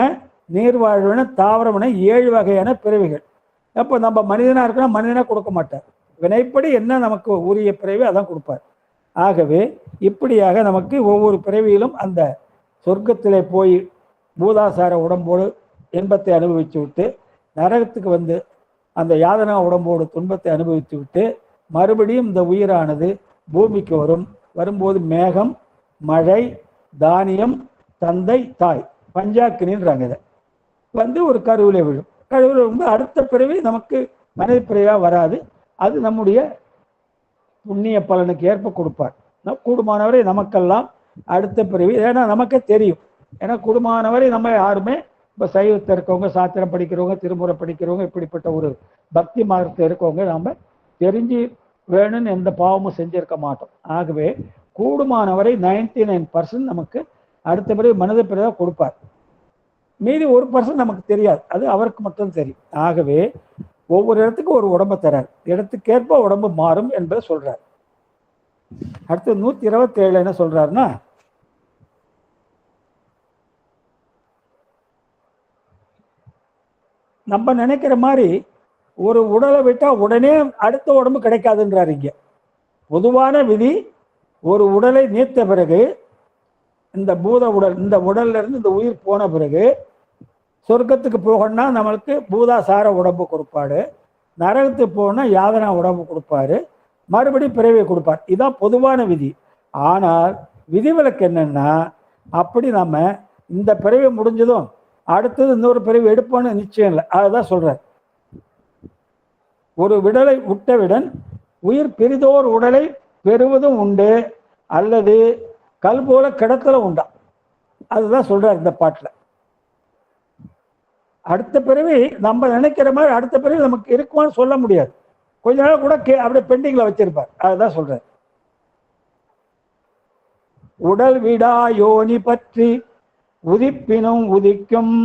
நீர்வாழ்வன, தாவரவன, 7 வகையான பிறவிகள். அப்போ நம்ம மனிதனாக இருக்கணும், மனிதனாக கொடுக்க மாட்டார். வினைப்படி என்ன நமக்கு உரிய பிறவி அதான் கொடுப்பார். ஆகவே இப்படியாக நமக்கு ஒவ்வொரு பிறவியிலும் அந்த சொர்க்கத்திலே போய் பூதாசார உடம்போடு இன்பத்தை அனுபவித்து விட்டு நரகத்துக்கு வந்து அந்த யாதனா உடம்போடு துன்பத்தை அனுபவித்து விட்டு மறுபடியும் இந்த உயிரானது பூமிக்கு வரும். வரும்போது மேகம், மழை, தானியம், தந்தை, தாய், பஞ்சாக்கினின்றாங்க. இதை வந்து ஒரு கருவிலே விழும். கருவிலே வந்து அடுத்த பிறவி நமக்கு மனித பிறவியாக வராது. அது நம்முடைய புண்ணிய பலனுக்கு ஏற்ப கொடுப்பார். கூடுமானவரை நமக்கெல்லாம் அடுத்த பிறவி, ஏன்னா நமக்கே தெரியும். ஏன்னா கூடுமானவரை நம்ம யாருமே இப்போ சைவத்தில் இருக்கவங்க, சாத்திரம் படிக்கிறவங்க, திருமுறை படிக்கிறவங்க, இப்படிப்பட்ட ஒரு பக்தி மார்க்கத்தில் இருக்கவங்க நம்ம தெரிஞ்சு வேணும்னு எந்த பாவமும் செஞ்சிருக்க மாட்டோம். ஆகவே கூடுமானவரை 99% நமக்கு அடுத்த பிறகு மனித பிறகு கொடுப்பார். மீதி 1% நமக்கு தெரியாது, அது அவருக்கு மட்டும் தெரியும். ஆகவே ஒவ்வொரு இடத்துக்கும் ஒரு உடம்பை தரார், இடத்துக்கேற்ப உடம்பு மாறும் என்பதை சொல்றார். அடுத்து 127 என்ன சொல்றாருன்னா, நம்ம நினைக்கிற மாதிரி ஒரு உடலை விட்டா உடனே அடுத்த உடம்பு கிடைக்காதுன்றார். இங்க பொதுவான விதி, ஒரு உடலை நீத்த பிறகு இந்த பூத உடல், இந்த உடல்ல இருந்து இந்த உயிர் போன பிறகு சொர்க்கத்துக்கு போகணும்னா நம்மளுக்கு பூதாசார உடம்பு கொடுப்பாரு, நரகத்துக்கு போகணும்னா யாதனா உடம்பு கொடுப்பாரு, மறுபடியும் பிறவியை கொடுப்பார். இதுதான் பொதுவான விதி. ஆனால் விதிவிலக்கு என்னன்னா, அப்படி நம்ம இந்த பிறவி முடிஞ்சதும் அடுத்தது இன்னொரு பிறவி எடுப்போம்னு நிச்சயம் இல்லை. அதுதான் சொல்றார். ஒரு விடலை விட்டவுடன் உயிர் பிரிதோர் உடலை பெறுவதும் உண்டு, அல்லது கல் போல கிடத்தல உண்டா. அதுதான் சொல்றார் இந்த பாட்டுல. அடுத்த பிறவி நம்ம நினைக்கிற மாதிரி அடுத்த பிறவி நமக்கு இருக்குமான்னு சொல்ல முடியாது. கொஞ்ச நாள் கூட அப்படியே பெண்டிங்ல வச்சிருப்பார். அதுதான் சொல்றார். உடல் விடா யோனி பற்றி உதிப்பினும் உதிக்கும்,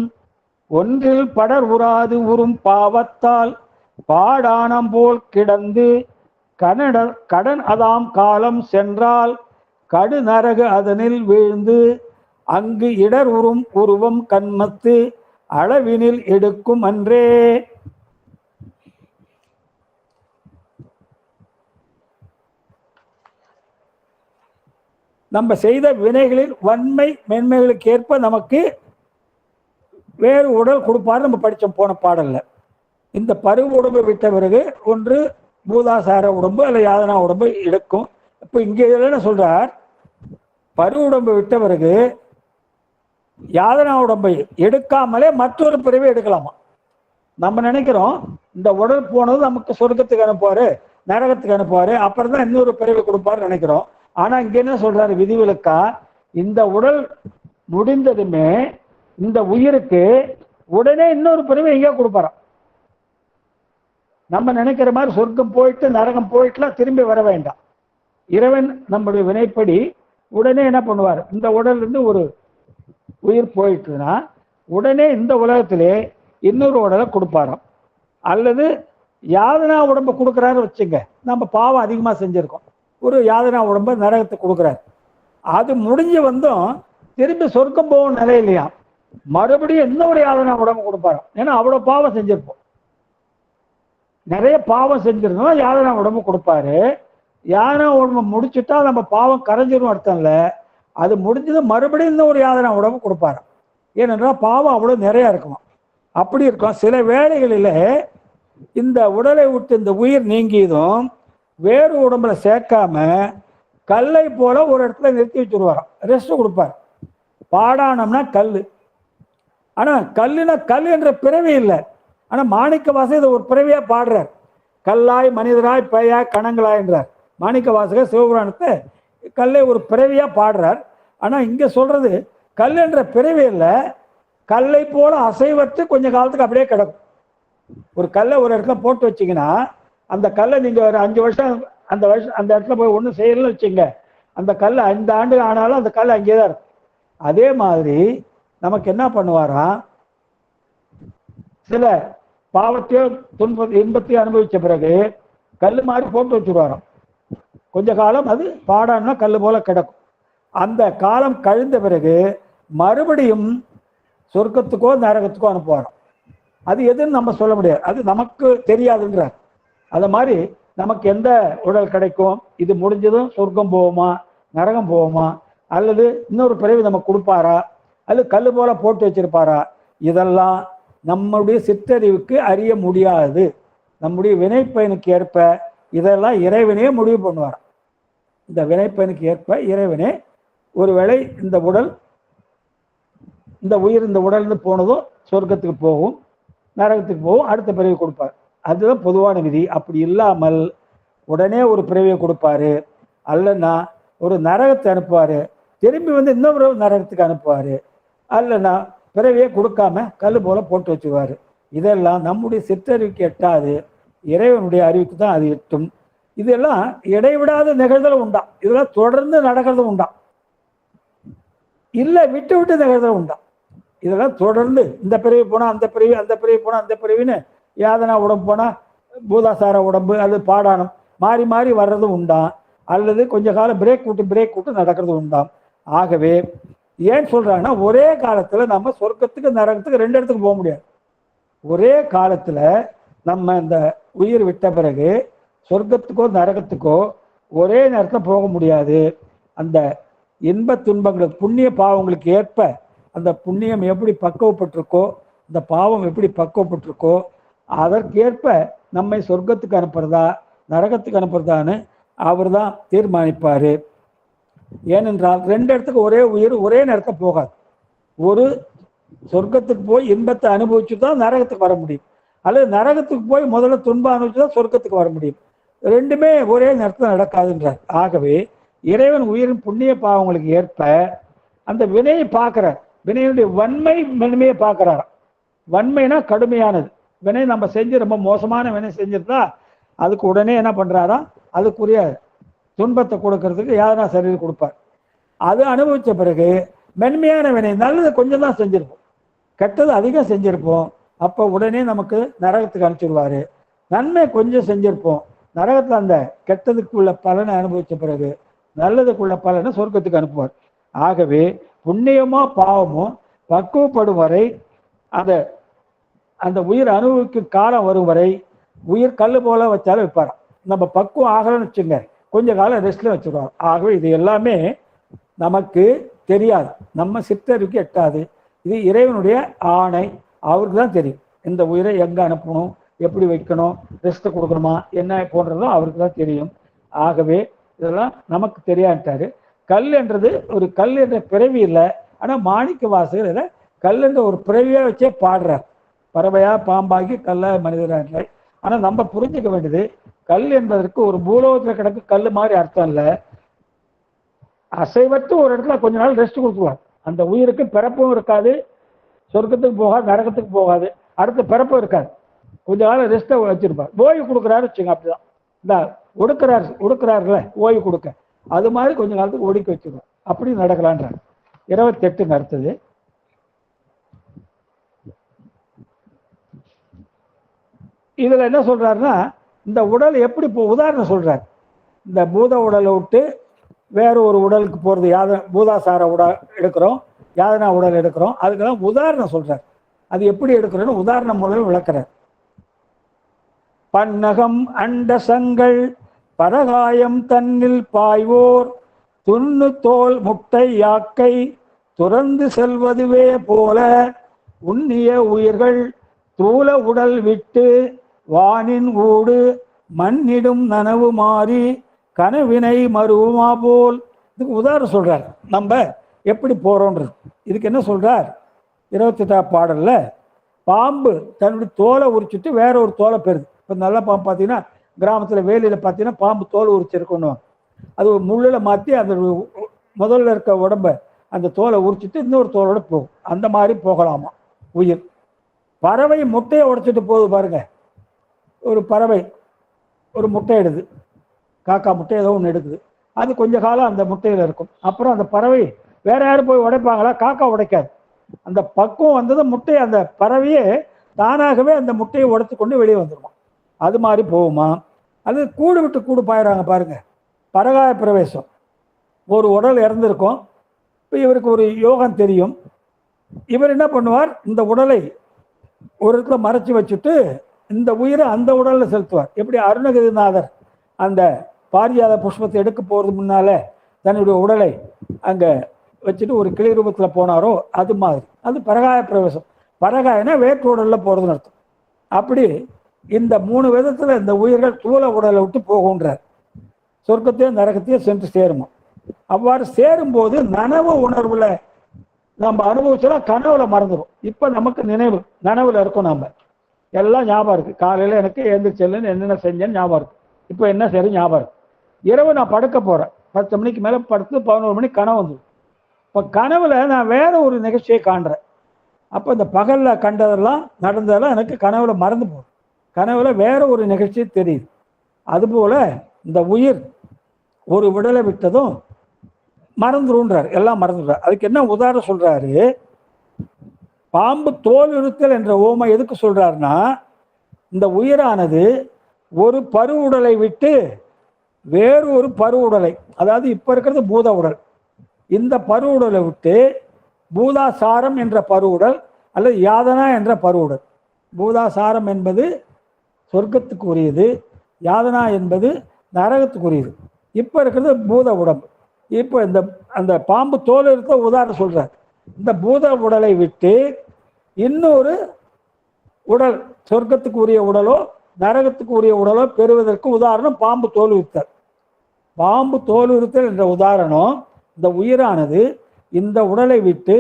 ஒன்றில் படர் உறாது உறும் பாவத்தால் பாடானம் போல் கிடந்து கடன் அதாம் காலம் சென்றால் கடு நரகு அதனில் வீழ்ந்து அங்கு இடர் உறும் உருவம் கண்மத்து அளவினில் எடுக்கும் அன்றே. நம்ம செய்த வினைகளில் வன்மை மென்மைகளுக்கு ஏற்ப நமக்கு வேறு உடல் கொடுப்பாரு. நம்ம படித்தோம் போன பாடல்ல. இந்த பருவ உடம்பு விட்ட பிறகு ஒன்று பூதாசார உடம்பு அல்ல யாதனா உடம்பு எடுக்கும். இப்போ இங்கே என்ன சொல்றார், பருவ உடம்பு விட்ட பிறகு யாதனா உடம்பை எடுக்காமலே மற்றொரு பிறவை எடுக்கலாமா. நம்ம நினைக்கிறோம் இந்த உடல் போனது நமக்கு சொர்க்கத்துக்கு அனுப்புவாரு, நரகத்துக்கு அனுப்புவாரு, அப்புறம் தான் இன்னொரு பிறவை கொடுப்பாரு நினைக்கிறோம். ஆனா இங்க என்ன சொல்றாரு விதிவிலக்கா, இந்த உடல் முடிந்ததுமே இந்த உயிருக்கு உடனே இன்னொரு பிறவை எங்கேயோ கொடுப்பாராம். நம்ம நினைக்கிற மாதிரி சொர்க்கம் போயிட்டு நரகம் போயிட்டுலாம் திரும்பி வர வேண்டாம். இறைவன் நம்முடைய வினைப்படி உடனே என்ன பண்ணுவார், இந்த உடல் இருந்து ஒரு உயிர் போயிட்டுனா உடனே இந்த உலகத்திலே இன்னொரு உடலை கொடுப்பாராம். அல்லது யாதனா உடம்பை கொடுக்குறாரு வச்சுங்க, நம்ம பாவம் அதிகமா செஞ்சிருக்கோம், ஒரு யாதனா உடம்பை நரகத்தை கொடுக்குறாரு. அது முடிஞ்சு வந்தும் திரும்பி சொர்க்கம் போகும் நிலை இல்லையா, மறுபடியும் இன்னொரு யாதனா உடம்பு கொடுப்பாராம். ஏன்னா அவ்வளவு பாவம் செஞ்சிருப்போம், நிறைய பாவம் செஞ்சிருந்தோம், யாதனா உடம்பு கொடுப்பாரு. யாதனா உடம்பு முடிச்சுட்டா நம்ம பாவம் கரைஞ்சிரும் அர்த்தம் இல்லை, அது முடிஞ்சது மறுபடியும் இன்னும் ஒரு யாதனா உடம்பு கொடுப்பாரு. ஏனென்றால் பாவம் அவ்வளவு நிறைய இருக்குமா. அப்படி இருக்கும். சில வேளைகளில் இந்த உடலை விட்டு இந்த உயிர் நீங்கியதும் வேறு உடம்புல சேர்க்காம கல்லை போல ஒரு இடத்துல நிறுத்தி வச்சுருவாராம், ரெஸ்ட் கொடுப்பார். பாடானம்னா கல். ஆனா கல்லுனா கல் என்ற பிறவி இல்லை. ஆனா மாணிக்க வாசகர் இதை ஒரு பிறவியா பாடுறார். கல்லாய் மனிதராய் பையாய் கணங்களாய் என்றார் மாணிக்க வாசகர் சிவபுராணத்தை. கல்லை ஒரு பிறவியா பாடுறார். ஆனா இங்க சொல்றது கல் என்ற பிறவி இல்லை, கல்லை போல அசைவற்று கொஞ்ச காலத்துக்கு அப்படியே கிடக்கும். ஒரு கல்லை ஒரு இடத்துல போட்டு வச்சிங்கன்னா அந்த கல்லை நீங்க ஒரு 5 வருஷம் அந்த இடத்துல போய் ஒன்றும் செய்யலன்னு வச்சுங்க, அந்த கல் 5 ஆண்டு ஆனாலும் அந்த கல் அங்கேயே தான் இருக்கும். அதே மாதிரி நமக்கு என்ன பண்ணுவாராம், சில பாவத்தையோ இன்பத்தையோ அனுபவிச்ச பிறகு கல் மாதிரி போட்டு வச்சுருவாராம். கொஞ்ச காலம் அது பாடான்னா கல் போல கிடக்கும். அந்த காலம் கழிந்த பிறகு மறுபடியும் சொர்க்கத்துக்கோ நரகத்துக்கோ அனுப்புவாராம். அது எதுன்னு நம்ம சொல்ல முடியாது, அது நமக்கு தெரியாதுன்றார். அது மாதிரி நமக்கு எந்த உடல் கிடைக்கும், இது முடிஞ்சதும் சொர்க்கம் போவோமா நரகம் போவோமா, அல்லது இன்னொரு பிறவி நம்ம கொடுப்பாரா, அல்லது கல் போல போட்டு வச்சிருப்பாரா, இதெல்லாம் நம்முடைய சிற்றறிவுக்கு அறிய முடியாது. நம்முடைய வினைப்பயனுக்கு ஏற்ப இதெல்லாம் இறைவனே முடிவு பண்ணுவார். இந்த வினைப்பயனுக்கு ஏற்ப இறைவனே ஒருவேளை இந்த உடல் இந்த உயிர் இந்த உடல்ந்து போனதும் சொர்க்கத்துக்கு போகும் நரகத்துக்கு போகும், அடுத்த பிறவி கொடுப்பார். அதுதான் பொதுவான விதி. அப்படி இல்லாமல் உடனே ஒரு பிறவியை கொடுப்பாரு, அல்லன்னா ஒரு நரகத்தை அனுப்புவாரு, திரும்பி வந்து இன்னொரு நரகத்துக்கு அனுப்புவாரு, அல்லன்னா பிறவியை கொடுக்காம கல் போல போட்டு வச்சுருவாரு. இதெல்லாம் நம்முடைய சிற்றறிவுக்கு எட்டாது, இறைவனுடைய அறிவுக்கு தான் அது எட்டும். இதெல்லாம் இடைவிடாத நிகழ்தலும் உண்டா, இதெல்லாம் தொடர்ந்து நடக்கிறதும் உண்டா, இல்லை விட்டு விட்டு நிகழ்தலும் உண்டா. இதெல்லாம் தொடர்ந்து இந்த பிறவி போனால் அந்த பிறவி, அந்த பிறவி போனால் அந்த பிறவின்னு யாதனா உடம்பு போனால் பூதாசார உடம்பு அல்லது பாடானம் மாறி மாறி வர்றதும் உண்டாம், அல்லது கொஞ்ச காலம் பிரேக் விட்டு நடக்கிறது உண்டாம். ஆகவே ஏன் சொல்றாங்கன்னா, ஒரே காலத்துல நம்ம சொர்க்கத்துக்கு நரகத்துக்கு 2 இடத்துக்கு போக முடியாது. ஒரே காலத்துல நம்ம இந்த உயிர் விட்ட பிறகு சொர்க்கத்துக்கோ நரகத்துக்கோ ஒரே நேரத்தில் போக முடியாது. அந்த இன்ப துன்பங்களுக்கு புண்ணிய பாவங்களுக்கு ஏற்ப அந்த புண்ணியம் எப்படி பக்குவப்பட்டிருக்கோ, இந்த பாவம் எப்படி பக்குவப்பட்டிருக்கோ, அதற்கேற்ப நம்மை சொர்க்கத்துக்கு அனுப்புறதா நரகத்துக்கு அனுப்புறதான்னு அவர் தான் தீர்மானிப்பார். ஏனென்றால் 2 இடத்துக்கு ஒரே உயிர் ஒரே நேரத்தில் போகாது. ஒரு சொர்க்கத்துக்கு போய் இன்பத்தை அனுபவிச்சு தான் நரகத்துக்கு வர முடியும். அல்லது நரகத்துக்கு போய் முதல்ல துன்பம் அனுபவிச்சுதான் சொர்க்கத்துக்கு வர முடியும். ரெண்டுமே ஒரே நேரத்தில் நடக்காதுன்றார். ஆகவே இறைவன் உயிரின் புண்ணிய பாவங்களுக்கு ஏற்ப அந்த வினையை பார்க்கிறார். வினையுடைய வன்மை மென்மையை பார்க்கிறார். வன்மைனா கடுமையானது. வினை நம்ம செஞ்சு ரொம்ப மோசமான வினை செஞ்சிருந்தா அதுக்கு உடனே என்ன பண்றாரா, அதுக்குரிய துன்பத்தை கொடுக்கறதுக்கு யாதனா சரீரம் கொடுப்பார். அது அனுபவிச்ச பிறகு மென்மையான வினை நல்லது கொஞ்சம் தான் செஞ்சிருப்போம், கெட்டது அதிகம் செஞ்சிருப்போம், அப்போ உடனே நமக்கு நரகத்துக்கு அனுப்பிச்சிடுவாரு. நன்மை கொஞ்சம் செஞ்சிருப்போம், நரகத்துல அந்த கெட்டதுக்குள்ள பலனை அனுபவிச்ச பிறகு நல்லதுக்குள்ள பலனை சொர்க்கத்துக்கு அனுப்புவார். ஆகவே புண்ணியமோ பாவமோ பக்குவப்படும் வரை அந்த அந்த உயிர் அனுபவிக்கும் காலம் வரும் வரை உயிர் கல் போல வச்சாலும் வைப்பாராம். நம்ம பக்குவம் ஆகலன்னு வச்சுங்க, கொஞ்ச காலம் ரெஸ்ட்ல வச்சுருவார். ஆகவே இது எல்லாமே நமக்கு தெரியாது, நம்ம சித்தருக்கு எட்டாது. இது இறைவனுடைய ஆணை, அவருக்கு தான் தெரியும். இந்த உயிரை எங்க அனுப்பணும், எப்படி வைக்கணும், ரெஸ்ட் கொடுக்கணுமா என்ன போன்றதும் அவருக்கு தான் தெரியும். ஆகவே இதெல்லாம் நமக்கு தெரியாட்டாரு. கல் என்றது ஒரு கல் என்ற பிறவி இல்லை, ஆனா மாணிக்க வாசகர் இதை கல் என்ற ஒரு பிறவியா வச்சே பாடுறார். பறவையா பாம்பாகி கல்ல மனிதராக. ஆனா நம்ம புரிஞ்சுக்க வேண்டியது, கல் என்பதற்கு ஒரு பூலோகத்தில் கிடக்கு கல் மாதிரி அர்த்தம் இல்லை. அசைவற்று ஒரு இடத்துல கொஞ்ச நாள் ரெஸ்ட் கொடுத்துருவார். அந்த உயிருக்கு பிறப்பும் இருக்காது, சொர்க்கத்துக்கு போகாது, நரகத்துக்கு போகாது, அடுத்த பிறப்பும் இருக்காது. கொஞ்ச நாள் ரெஸ்ட்டை வச்சிருப்பார். ஓய்வு கொடுக்குறாரு வச்சுங்க. அப்படிதான் இந்த ஒடுக்குறாருல ஓய்வு கொடுக்க, அது மாதிரி கொஞ்ச காலத்துக்கு ஒடுக்கி வச்சிருவார். அப்படி நடக்கலான்றார். 28 அடுத்தது. இதுல என்ன சொல்றாருன்னா, இந்த உடல் எப்படி உதாரணம் சொல்றாரு. இந்த பூத உடலை விட்டு வேற ஒரு உடலுக்கு போறது, பூதாசார உடல் எடுக்கிறோம், யாதனா உடல் எடுக்கிறோம், அதுக்கெல்லாம் உதாரணம் சொல்றார். அது எப்படி எடுக்கிறோன்னு உதாரணம் மூலம் விளக்குறார். பன்னகம் அண்டசங்கள் பரகாயம் தன்னில் பாய்வோர் துண்ணு தோல் முட்டை யாக்கை துறந்து செல்வதுவே போல உண்ணிய உயிர்கள் தூல உடல் விட்டு வானின் ஊடு மண்ணிடும் நனவு மாறி கனவினை மறுவுமா போல். இதுக்கு உதாரணம் சொல்றார், நம்ம எப்படி போறோன்றது. இதுக்கு என்ன சொல்றார், 28 பாடல்ல பாம்பு தன்னுடைய தோலை உரிச்சுட்டு வேற ஒரு தோலை பெறுது. இப்போ நல்ல பாம்பு பார்த்தீங்கன்னா கிராமத்துல வேலியில பார்த்தீங்கன்னா பாம்பு தோலை உரிச்சிருக்கணும், அது ஒரு முள்ளில் மாற்றி அந்த முதல்ல இருக்க உடம்ப அந்த தோலை உரிச்சிட்டு இன்னொரு தோலோட போகும். அந்த மாதிரி போகலாமா உயிர். பறவை முட்டையை உடைச்சிட்டு போகுது பாருங்க. ஒரு பறவை ஒரு முட்டை எடுது, காக்கா முட்டை ஏதோ ஒன்று எடுக்குது, அது கொஞ்ச காலம் அந்த முட்டையில் இருக்கும். அப்புறம் அந்த பறவை வேற யாரும் போய் உடைப்பாங்களா, காக்கா உடைக்காது. அந்த பக்குவம் வந்தது முட்டையை அந்த பறவையே தானாகவே அந்த முட்டையை உடைத்து கொண்டு வெளியே வந்துடுமா. அது மாதிரி போகுமா. அது கூடு விட்டு கூடு பாயிறாங்க பாருங்க, பரகாய பிரவேசம். ஒரு உடல் இறந்துருக்கும், இப்போ இவருக்கு ஒரு யோகம் தெரியும். இவர் என்ன பண்ணுவார், இந்த உடலை ஒரு இடத்துல மறைச்சி வச்சுட்டு இந்த உயிரை அந்த உடலில் செலுத்துவார். எப்படி அருணகிரிநாதர் அந்த பாரிஜாத புஷ்பத்தை எடுக்க போகிறது முன்னால தன்னுடைய உடலை அங்கே வச்சுட்டு ஒரு கிளை ரூபத்தில் போனாரோ அது மாதிரி. அது பரகாய பிரவேசம். பரகாயனா வேற்று உடலில் போகிறதுன்னு அர்த்தம். அப்படி இந்த 3 விதத்தில் இந்த உயிர்கள் தூள உடலை விட்டு போகுன்றார். சொர்க்கத்தையும் நரகத்தையும் சென்று சேருமா. அவ்வாறு சேரும்போது நனவு உணர்வுல நம்ம அனுபவிச்சோம்னா கனவுல மறந்துடும். இப்ப நமக்கு நனவுல இருக்கும். நம்ம எல்லாம் ஞாபகம் இருக்கு. காலையில எனக்கு எழுந்திரிச்சல்லுன்னு என்னென்ன செஞ்சேன்னு ஞாபகம் இருக்கு. இப்ப என்ன சரி ஞாபகம் இருக்கு. இரவு நான் படுக்க போறேன், 10 மணிக்கு மேல படுத்து 11 மணிக்கு கனவு வந்துடும். இப்ப கனவுல நான் வேற ஒரு நிகழ்ச்சியை காண்றேன். அப்ப இந்த பகல்ல கண்டதெல்லாம் நடந்ததெல்லாம் எனக்கு கனவுல மறந்து போகுது. கனவுல வேற ஒரு நிகழ்ச்சி தெரியுது. அதுபோல இந்த உயிர் ஒரு உடலை விட்டதும் மறந்துருன்றார், எல்லாம் மறந்துடுறார். அதுக்கு என்ன உதாரணம் சொல்றாரு, பாம்பு தோல் இருத்தல் என்ற ஓமை எதுக்கு சொல்றாருன்னா, இந்த உயிரானது ஒரு பரு உடலை விட்டு வேறு ஒரு பரு உடலை, அதாவது இப்ப இருக்கிறது பூத உடல், இந்த பரு உடலை விட்டு பூதாசாரம் என்ற பரு உடல் அல்லது யாதனா என்ற பரு உடல். பூதாசாரம் என்பது சொர்க்கத்துக்கு உரியது, யாதனா என்பது நரகத்துக்குரியது. இப்ப இருக்கிறது பூத உடம்பு. இப்போ இந்த அந்த பாம்பு தோல் இருக்க உதாரணம் சொல்றார். இந்த பூத உடலை விட்டு இன்னொரு உடல், சொர்க்கத்துக்கு உரிய உடலோ நரகத்துக்கு உரிய உடலோ பெறுவதற்கு உதாரணம் பாம்பு தோல் உறுத்தல். பாம்பு தோல் உறுத்தல் என்ற உதாரணம், இந்த உயிரானது இந்த உடலை விட்டு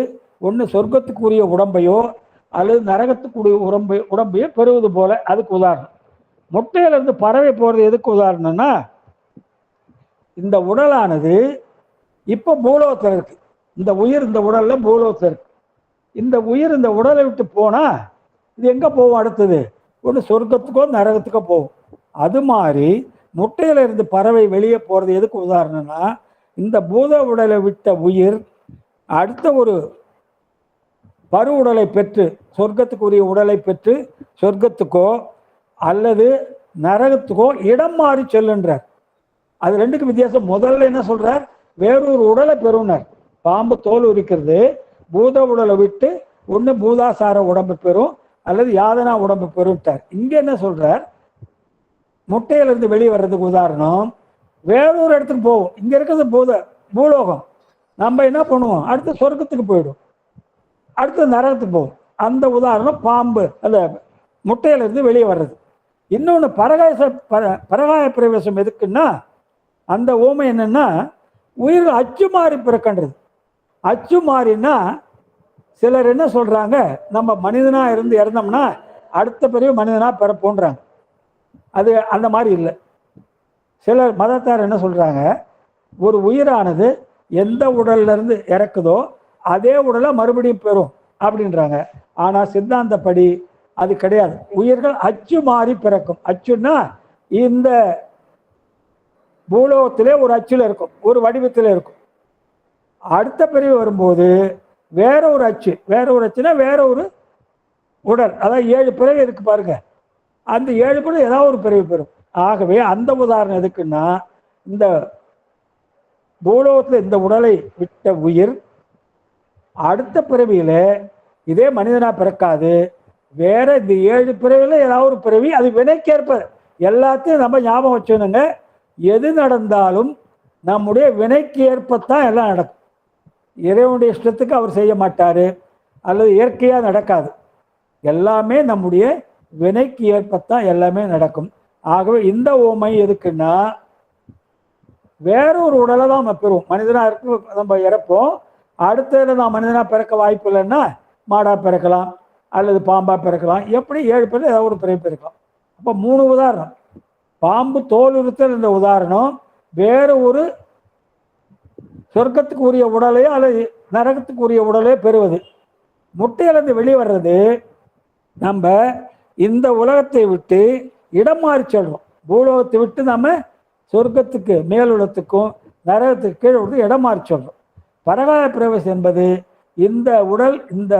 ஒன்று சொர்க்கத்துக்கு உரிய உடம்பையோ அல்லது நரகத்துக்குரிய உடம்பையோ பெறுவது போல. அதுக்கு உதாரணம். முட்டையில இருந்து பறவை போறது எதுக்கு உதாரணம்னா, இந்த உடலானது இப்ப பூலோகத்தில் இருக்கு. இந்த உயிர் இந்த உடல்ல பூலோகத்தில் இருக்கு. இந்த உயிர் இந்த உடலை விட்டு போனா இது எங்க போகும்? அடுத்தது ஒன்று சொர்க்கத்துக்கோ நரகத்துக்கோ போகும். அது மாதிரி முட்டையில இருந்து பறவை வெளியே போறது எதுக்கு உதாரணம்னா, இந்த பூத உடலை விட்ட உயிர் அடுத்த ஒரு பரு உடலை பெற்று சொர்க்கத்துக்குரிய உடலை பெற்று சொர்க்கத்துக்கோ அல்லது நரகத்துக்கோ இடம் மாறி செல்லுன்றார். அது ரெண்டுக்கும் வித்தியாசம். முதல்ல என்ன சொல்றார்? வேறொரு உடலை பெறுனார். பாம்பு தோல் இருக்கிறது. பூத உடலை விட்டு ஒன்று பூதாசார உடம்பு பெறும் அல்லது யாதனா உடம்பு பெறுட்டார். இங்க என்ன சொல்றார்? முட்டையில இருந்து வெளியே வர்றதுக்கு உதாரணம் வேறொரு இடத்துக்கு போகும். இங்க இருக்கிறது பூலோகம். நம்ம என்ன பண்ணுவோம்? அடுத்து சொர்க்கத்துக்கு போயிடும், அடுத்து நரகத்துக்கு போகும். அந்த உதாரணம் பாம்பு அந்த முட்டையில இருந்து வெளியே வர்றது. இன்னொன்று பரகாய பிரவேசம் எதுக்குன்னா, அந்த ஓமை என்னன்னா, உயிர்கள் அச்சு மாறி பிறக்கின்றது. அச்சு மாறினா சிலர் என்ன சொல்றாங்க, நம்ம மனிதனா இருந்து இறந்தோம்னா அடுத்த பிறகு மனிதனா பிறப்போன்றாங்க. அது அந்த மாதிரி இல்லை. சிலர் மதத்தார் என்ன சொல்றாங்க, ஒரு உயிரானது எந்த உடல்ல இருந்து இறக்குதோ அதே உடலை மறுபடியும் பெறும் அப்படின்றாங்க. ஆனா சித்தாந்தப்படி அது கிடையாது. உயிர்கள் அச்சு மாறி பிறக்கும். அச்சுன்னா இந்த பூலோகத்திலே ஒரு அச்சுல இருக்கும், ஒரு வடிவத்தில் இருக்கும். அடுத்த பிரிவு வரும்போது வேற ஒரு அச்சு, வேற ஒரு அச்சுனா வேற ஒரு உடல். அதாவது 7 பிறவி இருக்கு பாருங்க. அந்த 7 பிறவி ஏதாவது ஒரு பிறவி பெறும். ஆகவே அந்த உதாரணம் எதுக்குன்னா, இந்த பூலோகத்தில் இந்த உடலை விட்ட உயிர் அடுத்த பிறவியில இதே மனிதனா பிறக்காது. வேற இந்த 7 பிறவில ஏதாவது ஒரு பிறவி. அது வினைக்கேற்ப. எல்லாத்தையும் நம்ம ஞாபகம் வச்சுக்கணுங்க. எது நடந்தாலும் நம்முடைய வினைக்கு ஏற்பத்தான் எல்லாம் நடக்கும். இறைவனுடைய இஷ்டத்துக்கு அவர் செய்ய மாட்டாரு, அல்லது இயற்கையா நடக்காது. எல்லாமே நம்முடைய வினைக்கு ஏற்பத்தான் எல்லாமே நடக்கும். ஆகவே இந்த ஓமை எதுக்குன்னா, வேற ஒரு உடலை தான் நம்ம பெறுவோம். மனிதனா இருக்கு, நம்ம இறப்போம். அடுத்ததுல நான் மனிதனா பிறக்க வாய்ப்பு இல்லைன்னா மாடா பிறக்கலாம் அல்லது பாம்பா பிறக்கலாம். எப்படி 7 பேர் ஏதாவது ஒரு பிறவி பிறக்கலாம். அப்போ 3 உதாரணம். பாம்பு தோல் இருத்தல் என்ற உதாரணம், வேற ஒரு சொர்க்கத்துக்கு உரிய உடலையோ அல்லது நரகத்துக்கு உரிய உடலையோ பெறுவது. முட்டையிலிருந்து வெளியே வர்றது, நம்ம இந்த உலகத்தை விட்டு இடம் மாறி செல்றோம். பூலோகத்தை விட்டு நம்ம சொர்க்கத்துக்கு மேலுலகத்துக்கும் நரகத்துக்கு கீழே விட்டு இடம் மாறி செல்றோம். பரகாய பிரவேசம் என்பது இந்த உடல், இந்த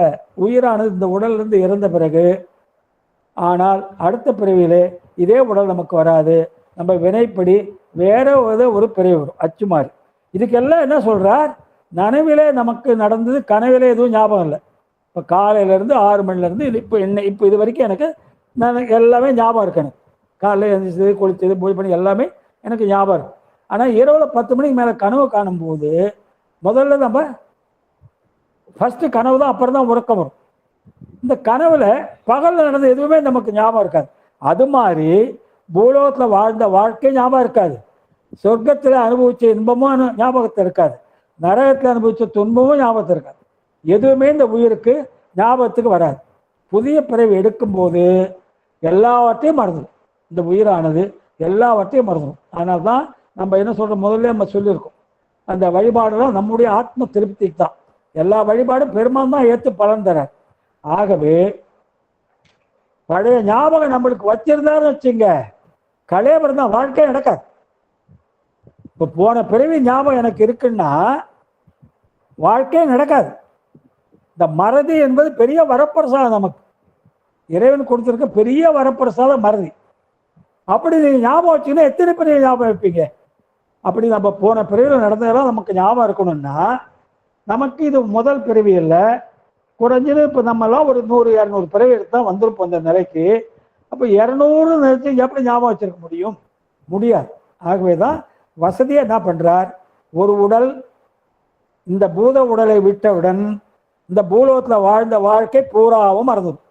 உயிரானது இந்த உடலிருந்து இறந்த பிறகு, ஆனால் அடுத்த பிறவியிலே இதே உடல் நமக்கு வராது. நம்ம வினைப்படி வேற ஒரு பிறவி வரும், அச்சு மாறி. இதுக்கெல்லாம் என்ன சொல்றார்? நனவிலே நமக்கு நடந்தது, கனவிலே எதுவும் ஞாபகம் இல்லை. இப்போ காலையிலேருந்து 6 மணிலேருந்து இப்போ இது வரைக்கும் எனக்கு எல்லாமே ஞாபகம் இருக்கு. எனக்கு காலையில் எழுந்திரிச்சது, குளிச்சது, பூஜை பண்ணி எல்லாமே எனக்கு ஞாபகம் இருக்கு. ஆனால் இரவில் 10 மணிக்கு மேலே கனவு காணும்போது முதல்ல நம்ம ஃபஸ்ட்டு கனவு தான், அப்புறம் தான் உறக்கம் வரும். இந்த கனவுல பகலில் நடந்த எதுவுமே நமக்கு ஞாபகம் இருக்காது. அது மாதிரி பூலோகத்தில் வாழ்ந்த வாழ்க்கை ஞாபகம் இருக்காது. சொர்க்கத்தில் அனுபவிச்ச இன்பமும் ஞாபகத்தில் இருக்காது. நரகத்தில் அனுபவிச்ச துன்பமும் ஞாபகத்தில் இருக்காது. எதுவுமே இந்த உயிருக்கு ஞாபகத்துக்கு வராது. புதிய பிறவி எடுக்கும்போது எல்லாவற்றையும் மறந்துடும். இந்த உயிரானது எல்லாவற்றையும் மறந்துடும். அதனால தான் நம்ம என்ன சொல்கிறோம், முதல்ல நம்ம சொல்லியிருக்கோம், அந்த வழிபாடுலாம் நம்முடைய ஆத்ம திருப்திக்கு தான். எல்லா வழிபாடும் பெருமான் தான் ஏற்று பலன் தரார். ஆகவே பழைய ஞாபகம் நம்மளுக்கு வச்சிருந்தாருன்னு வச்சுங்க, கலையபுரம் தான், வாழ்க்கையே நடக்காது. இப்போ போன பிறவி ஞாபகம் எனக்கு இருக்குன்னா வாழ்க்கையே நடக்காது. இந்த மறதி என்பது பெரிய வரப்பிரசாதம். நமக்கு இறைவன் கொடுத்துருக்க பெரிய வரப்பிரசாதம் மறதி. அப்படி நீங்கள் ஞாபகம் வச்சுன்னா எத்தனை பெரிய ஞாபகம் வைப்பீங்க? அப்படி நம்ம போன பிறவியில் நடந்ததெல்லாம் நமக்கு ஞாபகம் இருக்கணும்னா, நமக்கு இது முதல் பிறவி இல்லை. குறைஞ்சது இப்போ நம்மளாம் ஒரு 100-200 பிறவி எடுத்தால் வந்துருப்போம் இந்த நிலைக்கு. அப்போ 200 நினைச்சு எப்படி ஞாபகம் வச்சிருக்க முடியும்? முடியாது. ஆகவே தான் வசதியாக என்ன பண்ணுறார், ஒரு உடல் இந்த பூத உடலை விட்டவுடன் இந்த பூலோகத்தில் வாழ்ந்த வாழ்க்கை பூராவும் மறந்துடும்.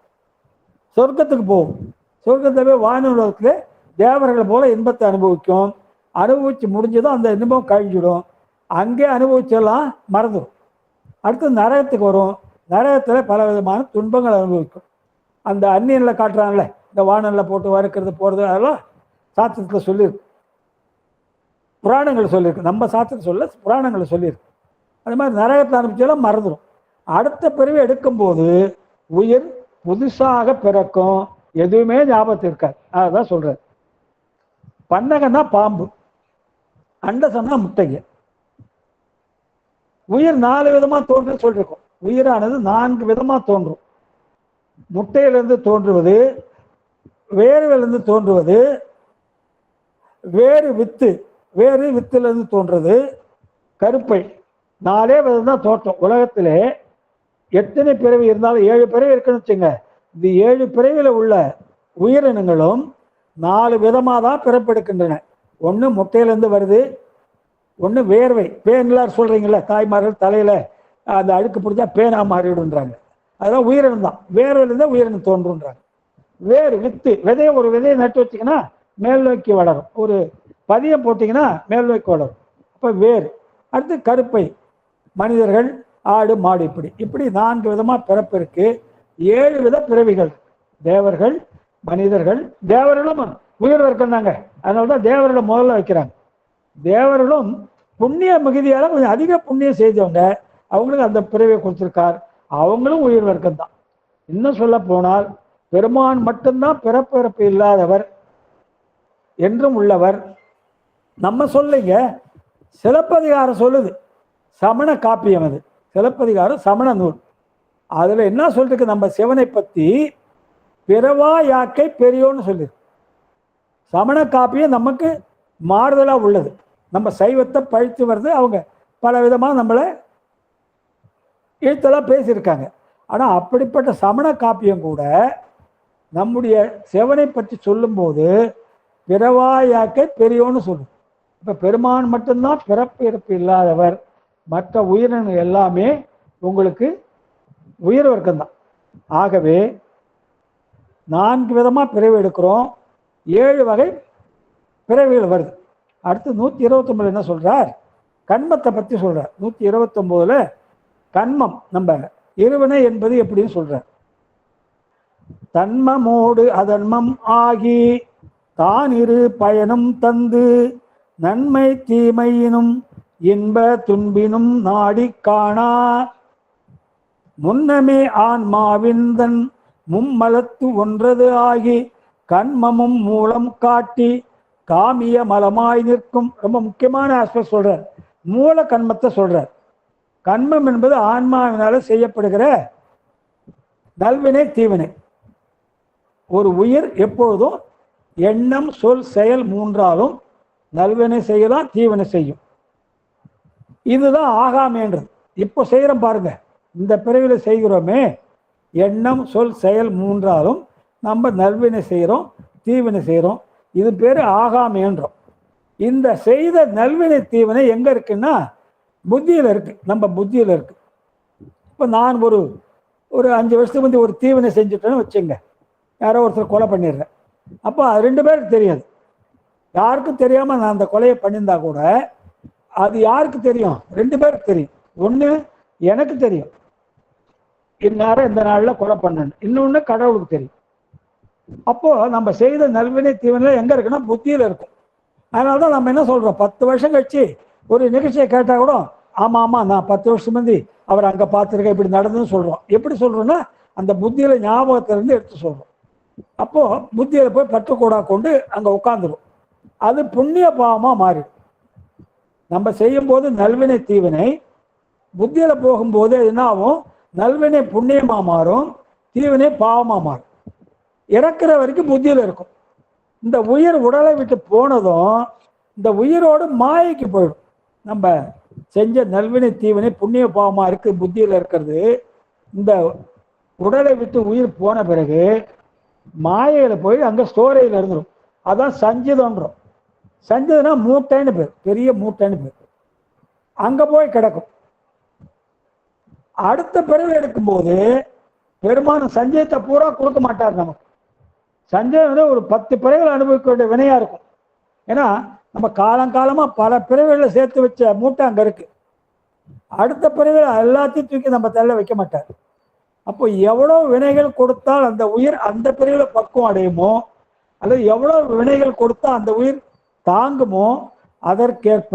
சொர்க்கத்துக்கு போகும். சொர்க்கத்தில் போய் வானுலகத்தில் தேவர்கள் போல இன்பத்தை அனுபவிக்கும். அனுபவிச்சு முடிஞ்சதும் அந்த இன்பம் கழிஞ்சிடும். அங்கே அனுபவிச்செல்லாம் மறந்துடும். அடுத்து நரகத்துக்கு வரும். நரகத்துல பல விதமான துன்பங்கள் அனுபவிக்கும். அந்த அந்நியனில் காட்டுறாங்கல்ல, இந்த வானலில் போட்டு வறுக்கிறது போறது, அதெல்லாம் சாஸ்திரத்துல சொல்லியிருக்கு, புராணங்கள் சொல்லியிருக்கு. நம்ம சாஸ்திரம் சொல்ல, புராணங்களை சொல்லியிருக்கு. அது மாதிரி நரகத்தை அனுப்பிச்சாலும் மறந்துடும். அடுத்த பிறவி எடுக்கும்போது உயிர் புதுசாக பிறக்கும், எதுவுமே ஞாபகத்தில் இருக்காது. அதான் சொல்றாரு. பன்னகன்னா பாம்பு, அண்டசம்னா முட்டைங்க. உயிர் 4 விதமா தோன்று சொல்லிருக்கோம். உயிரானது 4 விதமா தோன்றும். முட்டையிலிருந்து தோன்றுவது, வேர்விலிருந்து தோன்றுவது, வேறு வித்திலிருந்து தோன்றது, கருப்பை. 4 விதம் தான் தோற்றம். உலகத்திலே எத்தனை பிறவி இருந்தாலும் 7 பிறவி இருக்குன்னு வச்சுங்க. இந்த 7 பிறவியில உள்ள உயிரினங்களும் 4 விதமாக தான் பிறப்பெடுக்கின்றன. ஒன்று முட்டையிலேருந்து வருது, ஒன்று வேர்வை. பேன்லாம் சொல்றீங்களா, தாய்மார்கள் தலையில அந்த அழுக்கு பிடிச்சா பேனா மாறிடுன்றாங்க. அதெல்லாம் உயிரினம் தான். வேர்வையிலிருந்து உயிரினம் தோன்றுன்றாங்க. வேறு விதையை ஒரு விதையை நட்டு வச்சிங்கன்னா மேல் நோக்கி வளரும், ஒரு பதியம் போட்டிங்கன்னா மேல் நோக்கி வளரும். அப்போ வேறு. அடுத்து கருப்பை, மனிதர்கள், ஆடு, மாடு, இப்படி 4 விதமாக பிறப்பு இருக்கு. 7 வித பிறவிகள். தேவர்கள், மனிதர்கள். தேவர்களும் உயிர் வர்க்கம் தாங்க. அதனால தான் தேவர்களை முதல்ல வைக்கிறாங்க. தேவர்களும் புண்ணிய மிகுதியால கொஞ்சம் அதிக புண்ணியம் செய்தவங்க, அவங்களுக்கு அந்த பிறவியை கொடுத்திருக்கார். அவங்களும் உயிர் வர்க்கம் தான். இன்னும் சொல்ல போனால் பெருமான் மட்டும்தான் பிறப்பிறப்பு இல்லாதவர், என்றும் உள்ளவர். நம்ம சொல்லுங்க, சிலப்பதிகாரம் சொல்லுது, சமண காப்பியம். அது சிலப்பதிகாரம் சமண நூல். அதுல என்ன சொல்லிருக்கு, நம்ம சிவனை பத்தி பிறவா யாக்கை பெரியோன்னு சொல்லு. சமண காப்பியம் நமக்கு மாறுதலா உள்ளது. நம்ம சைவத்தை பழித்து வருது. அவங்க பல விதமா நம்மளை எழுத்தெல்லாம் பேசியிருக்காங்க. ஆனா அப்படிப்பட்ட சமண காப்பியம் கூட நம்முடைய சிவனை பற்றி சொல்லும்போது பிறவா யாக்கை பெரியோன்னு சொல்லும். இப்ப பெருமான் மட்டும்தான் பிறப்பு இறப்பு இல்லாதவர். மற்ற உயிரினங்கள் எல்லாமே உங்களுக்கு உயிர் வர்க்கம்தான். ஆகவே 4 விதமா பிறவி எடுக்கிறோம். 7 வகை பிறவிகள் வருது. அடுத்து 129 என்ன சொல்றார், கண்மத்தை பத்தி சொல்றார். 129ல கண்மம், நம்ம இருவினை என்பது எப்படின்னு சொல்றார். தன்மமோடு அதன்மம் ஆகி தான் இரு பயனும் தந்து நன்மை தீமையினும் இன்ப துன்பினும் நாடி காணா முன்னமே ஆன்மாவிந்தன் மும்மலத்து ஒன்றது ஆகி கண்மமும் மூலம் காட்டி காமிய மலமாய் நிற்கும். ரொம்ப முக்கியமான ஆஸ்பெக்ட் சொல்றார். மூல கண்மத்தை சொல்றார். கண்மம் என்பது ஆன்மாவினால செய்யப்படுகிற நல்வினை தீவினை. ஒரு உயிர் எப்பொழுதும் எண்ணம் சொல் செயல் 3ஆலும் நல்வினை செய்யலாம், தீவினை செய்யும். இதுதான் ஆகாமைன்றது. இப்போ செய்கிறோம் பாருங்க, இந்த பிறவில செய்கிறோமே, எண்ணம் சொல் செயல் 3ஆலும் நம்ம நல்வினை செய்கிறோம், தீவினை செய்கிறோம். இது பேர் ஆகாமைன்றோம். இந்த செய்த நல்வினை தீவினை எங்க இருக்குன்னா புத்தியில இருக்கு, நம்ம புத்தியில இருக்கு. இப்போ நான் ஒரு 5 வருஷத்துக்கு முந்தைய ஒரு தீவினை செஞ்சுட்டேன்னு வச்சுங்க, யாரோ ஒருத்தர் கொலை பண்ணிடுறேன். அப்போ 2 பேருக்கு தெரியாது. யாருக்கும் தெரியாம நான் அந்த கொலையை பண்ணியிருந்தா கூட அது யாருக்கு தெரியும்? 2 பேருக்கு தெரியும். ஒன்று எனக்கு தெரியும், இந்நேரம் இந்த நாள்ல கொலை பண்ணேன். இன்னொன்று கடவுளுக்கு தெரியும். அப்போ நம்ம செய்த நல்வினை தீவினை எங்க இருக்குன்னா புத்தியில இருக்கும். அதனாலதான் நம்ம என்ன சொல்றோம், 10 வருஷம் கழிச்சு ஒரு நிகழ்ச்சியை கேட்டா கூட ஆமா ஆமா நான் 10 வருஷம் முந்தி அவர் அங்க பார்த்துருக்கேன், இப்படி நடந்துன்னு சொல்றோம். எப்படி சொல்றோம்னா அந்த புத்தியில ஞாபகத்துல இருந்து எடுத்து சொல்றோம். அப்போ புத்தியில போய் பற்றுக்கூடா கொண்டு அங்க உட்காந்துரும். அது புண்ணிய பாவமா மாறிடும். நம்ம செய்யும் போது நல்வினை தீவினை புத்தியில போகும்போது என்ன ஆகும், நல்வினை புண்ணியமா மாறும், தீவினை பாவமா மாறும். இறக்குற வரைக்கும் புத்தியில இருக்கும். இந்த உயிர் உடலை விட்டு போனதும் இந்த உயிரோடு மாயைக்கு போயிடும். நம்ம செஞ்ச நல்வினை தீவினை புண்ணிய பாவமா இருக்கு புத்தியில இருக்கிறது. இந்த உடலை விட்டு உயிர் போன பிறகு மாயையில போய் அங்க ஸ்டோரேஜ்ல இருந்துடும். அதான் சஞ்சிதம்ன்றோம். சஞ்சிதம்னா மூட்டைன்னு பேர், பெரிய மூட்டைன்னு பேர். அங்க போய் கிடக்கும். அடுத்த பிறகு எடுக்கும்போது பெருமான சஞ்சயத்தை பூரா கொடுக்க மாட்டார் நமக்கு. சஞ்சயம் வந்து ஒரு 10 பிறகுகள் அனுபவிக்க வேண்டிய வினையா இருக்கும். ஏன்னா நம்ம காலங்காலமா பல பிறகுகளை சேர்த்து வச்ச மூட்டை அங்க இருக்கு. அடுத்த பிறகு எல்லாத்தையும் தூக்கி நம்ம தள்ள வைக்க மாட்டார். அப்போ எவ்வளவு வினைகள் கொடுத்தால் அந்த உயிர் அந்த பிரிவில் பக்குவம் அடையுமோ, அல்லது எவ்வளவு வினைகள் கொடுத்தா அந்த உயிர் தாங்குமோ, அதற்கேற்ப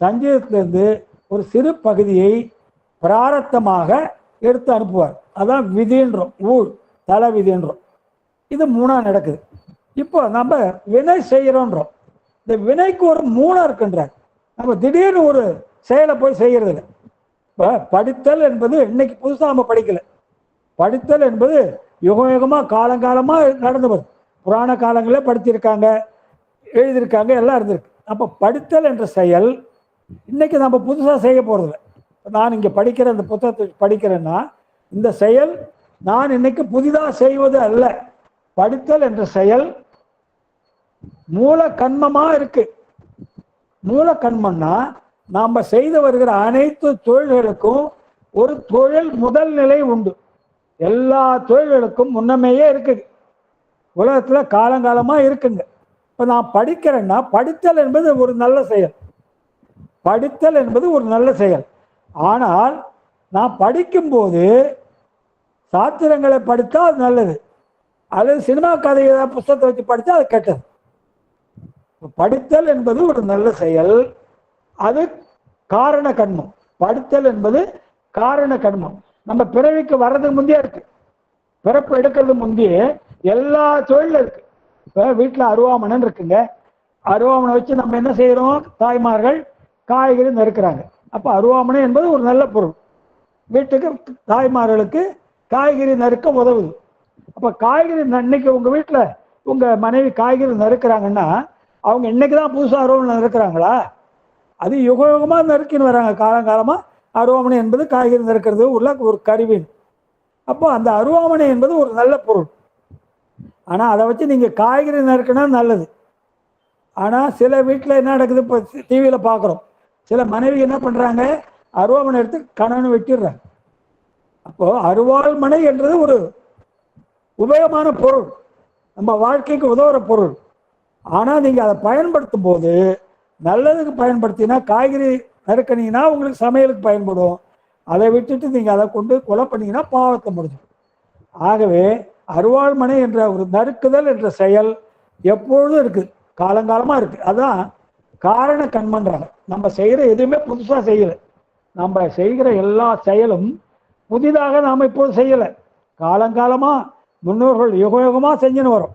சஞ்சீதத்திலிருந்து ஒரு சிறு பகுதியை பிராரத்தமாக எடுத்து அனுப்புவார். அதான் விதின்றோம், ஊழ் தலை விதின்றோம். இது மூணா நடக்குது. இப்போ நம்ம வினை செய்கிறோன்றோம். இந்த வினைக்கு ஒரு மூலம் இருக்குன்றார். நம்ம திடீர்னு ஒரு செயலை போய் செய்கிறது இல்லை. இப்போ படித்தல் என்பது இன்னைக்கு புதுசாக நம்ம படிக்கல. படித்தல் என்பது யுகமாக காலங்காலமாக நடந்து வருது. புராண காலங்களே படிச்சிருக்காங்க, எழுதியிருக்காங்க, எல்லாம் இருந்திருக்கு. அப்போ படித்தல் என்ற செயல் இன்னைக்கு நம்ம புதுசாக செய்ய போகிறதில்ல. நான் இங்கே படிக்கிற இந்த புத்தகத்தை படிக்கிறேன்னா இந்த செயல் நான் இன்னைக்கு புதிதாக செய்வது அல்ல. படித்தல் என்ற செயல் மூல கண்மமாக இருக்கு. மூல கண்மம்னா நாம் செய்து வருகிற அனைத்து தொழில்களுக்கும் ஒரு தொழில் முதல் நிலை உண்டு. எல்லா தொழில்களுக்கும் முன்னமேயே இருக்குது, உலகத்தில் காலங்காலமாக இருக்குங்க. இப்போ நான் படிக்கிறேன்னா படித்தல் என்பது ஒரு நல்ல செயல். படித்தல் என்பது ஒரு நல்ல செயல். ஆனால் நான் படிக்கும்போது சாத்திரங்களை படித்தா அது நல்லது, அல்லது சினிமா கதை ஏதாவது புத்தகத்தை வச்சு படித்தா அது கெட்டது. படித்தல் என்பது ஒரு நல்ல செயல், அது காரண கண்மம். படித்தல் என்பது காரண கண்மம். நம்ம பிறவிக்கு வர்றதுக்கு முந்தையே இருக்கு. பிறப்பு எடுக்கிறது முந்தையே எல்லா தொழிலும் இருக்கு. இப்போ வீட்டில் அருவாமனன் இருக்குங்க. அருவாமனை வச்சு நம்ம என்ன செய்யறோம்? தாய்மார்கள் காய்கறி நறுக்கிறாங்க. அப்போ அருவாமனை என்பது ஒரு நல்ல பொருள். வீட்டுக்கு தாய்மார்களுக்கு காய்கறி நறுக்க உதவுது. அப்போ காய்கறி இன்னைக்கு உங்கள் வீட்டில் உங்கள் மனைவி காய்கறி நறுக்கிறாங்கன்னா அவங்க இன்னைக்கு தான் புதுசாக அருவாமனை நறுக்கிறாங்களா? அது யுகமாக நறுக்கின்னு வராங்க. காலங்காலமாக அருவாமனை என்பது காய்கறி நறுக்கிறது உள்ள ஒரு கருவின். அப்போ அந்த அருவாமனை என்பது ஒரு நல்ல பொருள். ஆனால் அதை வச்சு நீங்கள் காய்கறி நறுக்கினா நல்லது. ஆனால் சில வீட்டில் என்ன நடக்குது? இப்போ டிவியில் பார்க்குறோம், சில மனைவி என்ன பண்ணுறாங்க? அருவாமனை எடுத்து கணவன் வெட்டிடுறாங்க. அப்போது அருவாள் மனை என்றது ஒரு உபயோகமான பொருள், நம்ம வாழ்க்கைக்கு உதவுற பொருள். ஆனால் நீங்கள் அதை பயன்படுத்தும் போது நல்லதுக்கு பயன்படுத்தினா, காய்கறி நறுக்கினீங்கன்னா உங்களுக்கு சமையலுக்கு பயன்படும். அதை விட்டுட்டு நீங்கள் அதை கொண்டு கொலை பண்ணிங்கன்னா பாவத்தை முடியும். ஆகவே அருவாள் மனை என்ற ஒரு நறுக்குதல் என்ற செயல் எப்பொழுதும் இருக்குது, காலங்காலமாக இருக்குது. அதான் காரண கண்மன்றாங்க. நம்ம செய்கிற எதுவுமே புதுசாக செய்யலை. நம்ம செய்கிற எல்லா செயலும் புதிதாக நாம் இப்போது செய்யலை. காலங்காலமாக முன்னோர்கள் யுகமாக செஞ்சுன்னு வரோம்.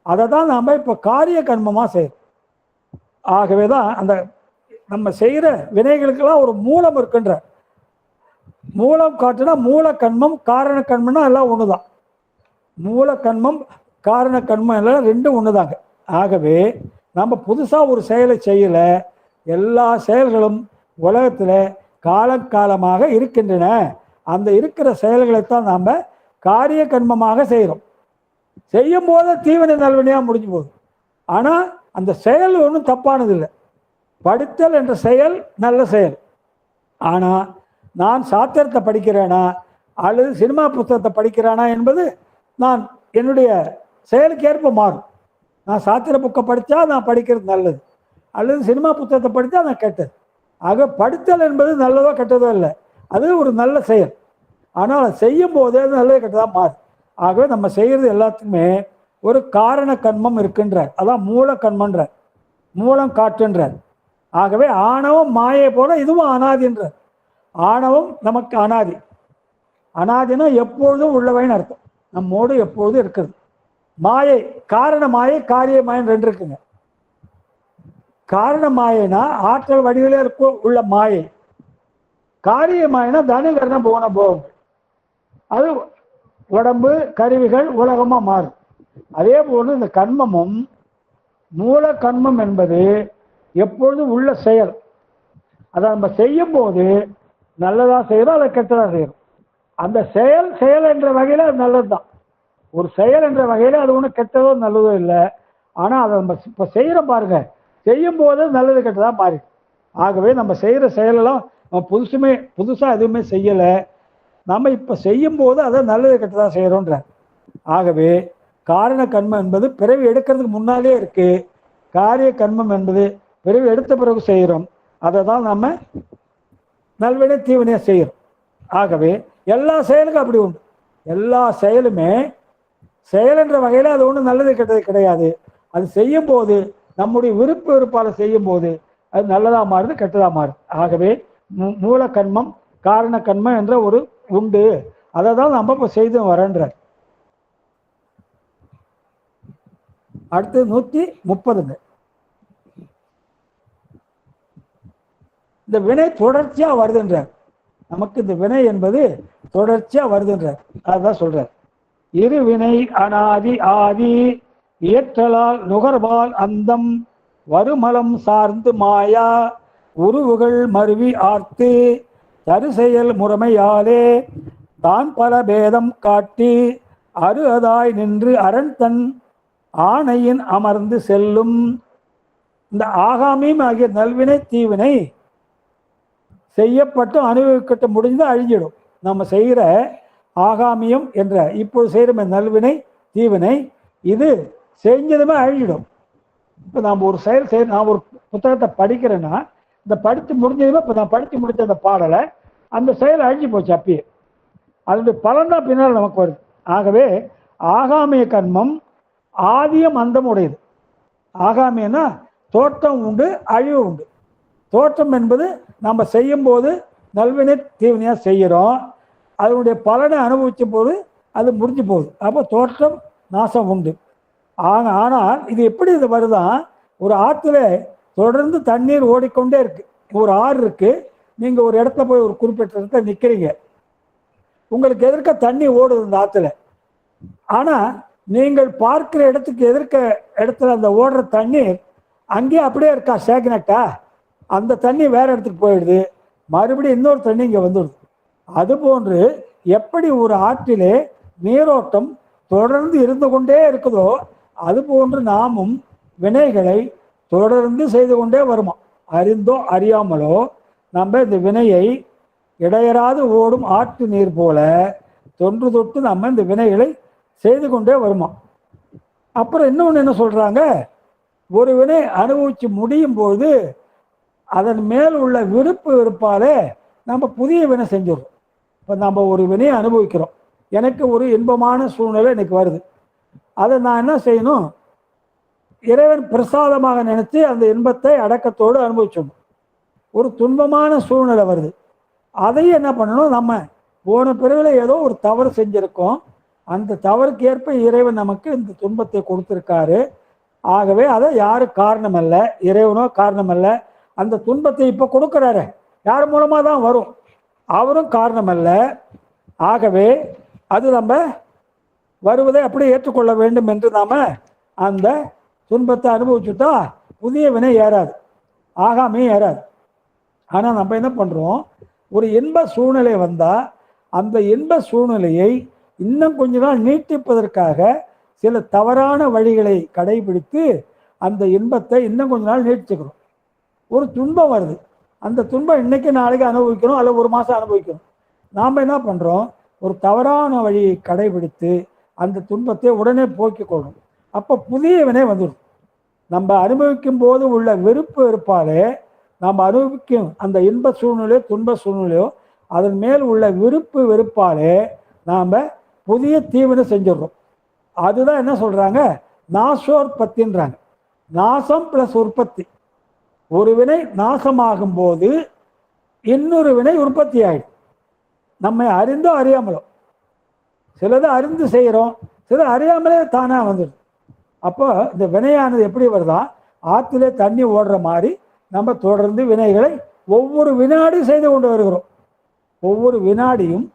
அதை தான் நாம் இப்போ காரிய கண்மமாக செய்யறோம். ஆகவே தான் அந்த நம்ம செய்கிற வினைகளுக்கெல்லாம் ஒரு மூலம் இருக்குன்ற. மூலம் காட்டுனா மூல கண்மம் காரண கண்மம்னா எல்லாம் ஒன்று தான். மூல கண்மம் காரண கண்மம் எல்லாம் ரெண்டும் ஒன்று தாங்க. ஆகவே நம்ம புதுசாக ஒரு செயலை செய்யலை. எல்லா செயல்களும் உலகத்தில் காலகாலமாக இருக்கின்றன. அந்த இருக்கிற செயல்களைத்தான் நாம் காரிய கண்மமாக செய்கிறோம். செய்யும் போது தீவினை நல்வினையாக முடிஞ்சு போகுது. ஆனால் அந்த செயல் ஒன்றும் தப்பானது இல்லை. படித்தல் என்ற செயல் நல்ல செயல். ஆனால் நான் சாத்திரத்தை படிக்கிறேனா அல்லது சினிமா புத்தகத்தை படிக்கிறானா என்பது நான் என்னுடைய செயலுக்கு ஏற்ப மாறும். நான் சாத்திர புக்கை படித்தா நான் படிக்கிறது நல்லது, அல்லது சினிமா புத்தகத்தை படித்தா நான் கெட்டது. ஆக படித்தல் என்பது நல்லதோ கெட்டதோ இல்லை, அது ஒரு நல்ல செயல். ஆனால் அதை செய்யும் போதே அது நல்லது கெட்டதாக மாறும். ஆகவே நம்ம செய்கிறது எல்லாத்துக்குமே ஒரு காரண கண்மம் இருக்குன்றார். அதான் மூல கண்மன்றார், மூலம் காட்டுன்றார். ஆகவே ஆணவம் மாயை போல இதுவும் அனாதின்றார். ஆணவம் நமக்கு அனாதி. அனாதினா எப்பொழுதும் உள்ளவைன்னு அர்த்தம், நம்மோடு எப்பொழுதும் இருக்கிறது. மாயை காரண மாயை காரிய மாயன்னு ரெண்டு இருக்குங்க. காரண மாயைனா ஆற்றல் வடிவிலே இருக்கும் உள்ள மாயை. காரிய மாயனா தனுகரண போன போகும், அது உடம்பு கருவிகள் உலகமா மாறும். அதே போல இந்த கண்மமும் மூல கண்மம் என்பது எப்பொழுதும் உள்ள செயல். அதை நம்ம செய்யும் போது நல்லதா செய்யறோம், அதை கெட்டதா செய்யறோம். அந்த செயல் என்ற வகையில அது நல்லது தான். ஒரு செயல் என்ற வகையில அது ஒன்றும் கெட்டதோ நல்லதோ இல்லை. ஆனால் அதை நம்ம இப்போ செய்கிறோம் பாருங்க, செய்யும் போது நல்லது கெட்டதா மாறி. ஆகவே நம்ம செய்கிற செயலெல்லாம் நம்ம புதுசாக எதுவுமே செய்யலை. நம்ம இப்போ செய்யும் போது அதை நல்லது கெட்டதாக செய்கிறோன்ற. ஆகவே காரண கண்மம் என்பது பிறவி எடுக்கிறதுக்கு முன்னாலே இருக்கு. காரிய கண்மம் என்பது பிறவி எடுத்த பிறகு செய்கிறோம். அதை தான் நம்ம நல்வினை தீவினையாக செய்கிறோம். ஆகவே எல்லா செயலுக்கும் அப்படி உண்டு. எல்லா செயலுமே செயல் என்ற வகையில் அது ஒன்றும் நல்லது கெட்டது கிடையாது. அது செய்யும் போது நம்முடைய விருப்ப வெறுப்பால செய்யும் போது அது நல்லதா மாறுது, கெட்டதா மாறுது. ஆகவே மூல கண்மம் காரண கண்மம் என்ற ஒரு உண்டு. அதை தான் நம்ம இப்போ செய்து வரன்ற. அடுத்து 130. இந்த வினை தொடர்ச்சியா வருதுன்றார். நமக்கு இந்த வினை என்பது தொடர்ச்சியா வருதுன்றார். அதுதான் சொல்றார். இரு வினை அனாதி ஆதி இயற்றலால் நுகர்வால் அந்தம் வருமலம் சார்ந்து மாயா உருவுகள் மருவி ஆர்த்து தருசெயல் முறைமையாலே தான் பல பேதம் காட்டி அருஅதாய் நின்று அரண் தன் ஆணையின் அமர்ந்து செல்லும். இந்த ஆகாமியும் ஆகிய நல்வினை தீவினை செய்யப்பட்டு அனுபவிக்கட்டு முடிஞ்சு அழிஞ்சிடும். நம்ம செய்கிற ஆகாமியம் என்ற இப்போது செய்கிற நல்வினை தீவினை இது செஞ்சதுமே அழிஞ்சிடும். இப்போ நாம் ஒரு செயல் செய்ய, நான் ஒரு புத்தகத்தை படிக்கிறேன்னா இந்த படித்து முடிஞ்சதுமே, இப்போ நான் படித்து முடிச்ச அந்த பாடலை அந்த செயல் அழிஞ்சு போச்சு அப்பயே. அதனுடைய பலன் தான் பின்னால் நமக்கு வருது. ஆகவே ஆகாமிய கர்மம் ஆதியம் அந்தம் உடையது. ஆகாமியன்னா தோற்றம் உண்டு, அழிவு உண்டு. தோற்றம் என்பது நம்ம செய்யும் போது நல்வினை தீவினையாக செய்கிறோம், அதனுடைய பலனை அனுபவிச்சும் போது அது முடிஞ்சு போகுது. அப்போ தோற்றம் நாசம் உண்டு. ஆனால் இது எப்படி இது வருதான், ஒரு ஆற்றுல தொடர்ந்து தண்ணீர் ஓடிக்கொண்டே இருக்கு. ஒரு ஆறு இருக்கு, நீங்கள் ஒரு இடத்துல போய் ஒரு குறிப்பிட்ட இடத்துல நிற்கிறீங்க, உங்களுக்கு எதிர்க்க தண்ணி ஓடுது இந்த ஆற்றுல. ஆனால் நீங்கள் பார்க்கிற இடத்துக்கு எதிர்க்க இடத்துல அந்த ஓடுற தண்ணீர் அங்கேயே அப்படியே இருக்கா, சேகனட்டா? அந்த தண்ணி வேற இடத்துக்கு போயிடுது, மறுபடியும் இன்னொரு தண்ணி இங்கே வந்துடுது. அதுபோன்று எப்படி ஒரு ஆற்றிலே நீரோட்டம் தொடர்ந்து இருந்து கொண்டே இருக்குதோ அதுபோன்று நாமும் வினைகளை தொடர்ந்து செய்து கொண்டே வருமா. அறிந்தோ அறியாமலோ நம்ம இந்த வினையை இடையராது ஓடும் ஆற்று நீர் போல தொன்று தொட்டு நம்ம இந்த வினைகளை செய்து கொண்டே வருமா. அப்புறம் இன்னொன்று என்ன சொல்றாங்க, ஒரு வினை அனுபவிச்சு முடியும் போது அதன் மேல் உள்ள விருப்பு வெறுப்பாலே நம்ம புதிய வினை செஞ்சிடறோம். இப்போ நம்ம ஒரு வினையை அனுபவிக்கிறோம், எனக்கு ஒரு இன்பமான சூழ்நிலை எனக்கு வருது, அதை நான் என்ன செய்யணும், இறைவன் பிரசாதமாக நினைச்சு அந்த இன்பத்தை அடக்கத்தோடு அனுபவிச்சிடணும். ஒரு துன்பமான சூழ்நிலை வருது, அதையும் என்ன பண்ணணும், நம்ம போன பிறவில் ஏதோ ஒரு தவறு செஞ்சிருக்கோம், அந்த தவறுக்கு ஏற்ப இறைவன் நமக்கு இந்த துன்பத்தை கொடுத்துருக்காரு. ஆகவே அதை யாரும் காரணம் அல்ல, இறைவனோ காரணம் அல்ல. அந்த துன்பத்தை இப்போ கொடுக்குறாரு, யார் மூலமாக தான் வரும், அவரும் காரணம் அல்ல. ஆகவே அது நம்ம வருவதை அப்படி ஏற்றுக்கொள்ள வேண்டும் என்று நாம அந்த துன்பத்தை அனுபவிச்சுட்டா புதிய வினை ஏறாது, ஆகாமே ஏறாது. ஆனால் நம்ம என்ன பண்ணுறோம், ஒரு இன்ப சூழ்நிலை வந்தால் அந்த இன்ப சூழ்நிலையை இன்னும் கொஞ்ச நாள் நீட்டிப்பதற்காக சில தவறான வழிகளை கடைபிடித்து அந்த இன்பத்தை இன்னும் கொஞ்ச நாள் நீட்டிச்சுக்கிறோம். ஒரு துன்பம் வருது, அந்த துன்பம் இன்னைக்கு நாளைக்கு அனுபவிக்கணும், அல்ல ஒரு மாதம் அனுபவிக்கணும். நாம் என்ன பண்ணுறோம், ஒரு தவறான வழியை கடைபிடித்து அந்த துன்பத்தை உடனே போக்கிக் கொள்ளணும். அப்போ புதிய வினை வந்துடும். நம்ம அனுபவிக்கும் போது உள்ள விருப்பு வெறுப்பாலே நாம் அனுபவிக்கும் அந்த இன்ப சூழ்நிலையோ துன்ப சூழ்நிலையோ அதன் மேல் உள்ள விருப்பு வெறுப்பாலே நாம் புதிய தீவினை செஞ்சிடறோம். அதுதான் என்ன சொல்கிறாங்க, நாசோற்பத்தின்றாங்க. நாசம் ப்ளஸ் உற்பத்தி. ஒரு வினை நாசமாகும் போது இன்னொரு வினை உற்பத்தி ஆகிடும். நம்ம அறிந்தோ அறியாமலோ, சிலது அறிந்து செய்கிறோம், சில அறியாமலே தானாக வந்துடும். அப்போ இந்த வினையானது எப்படி வருதா, ஆற்றிலே தண்ணி ஓடுற மாதிரி நம்ம தொடர்ந்து வினைகளை ஒவ்வொரு வினாடி செய்து கொண்டு வருகிறோம். ஒவ்வொரு வினாடியும்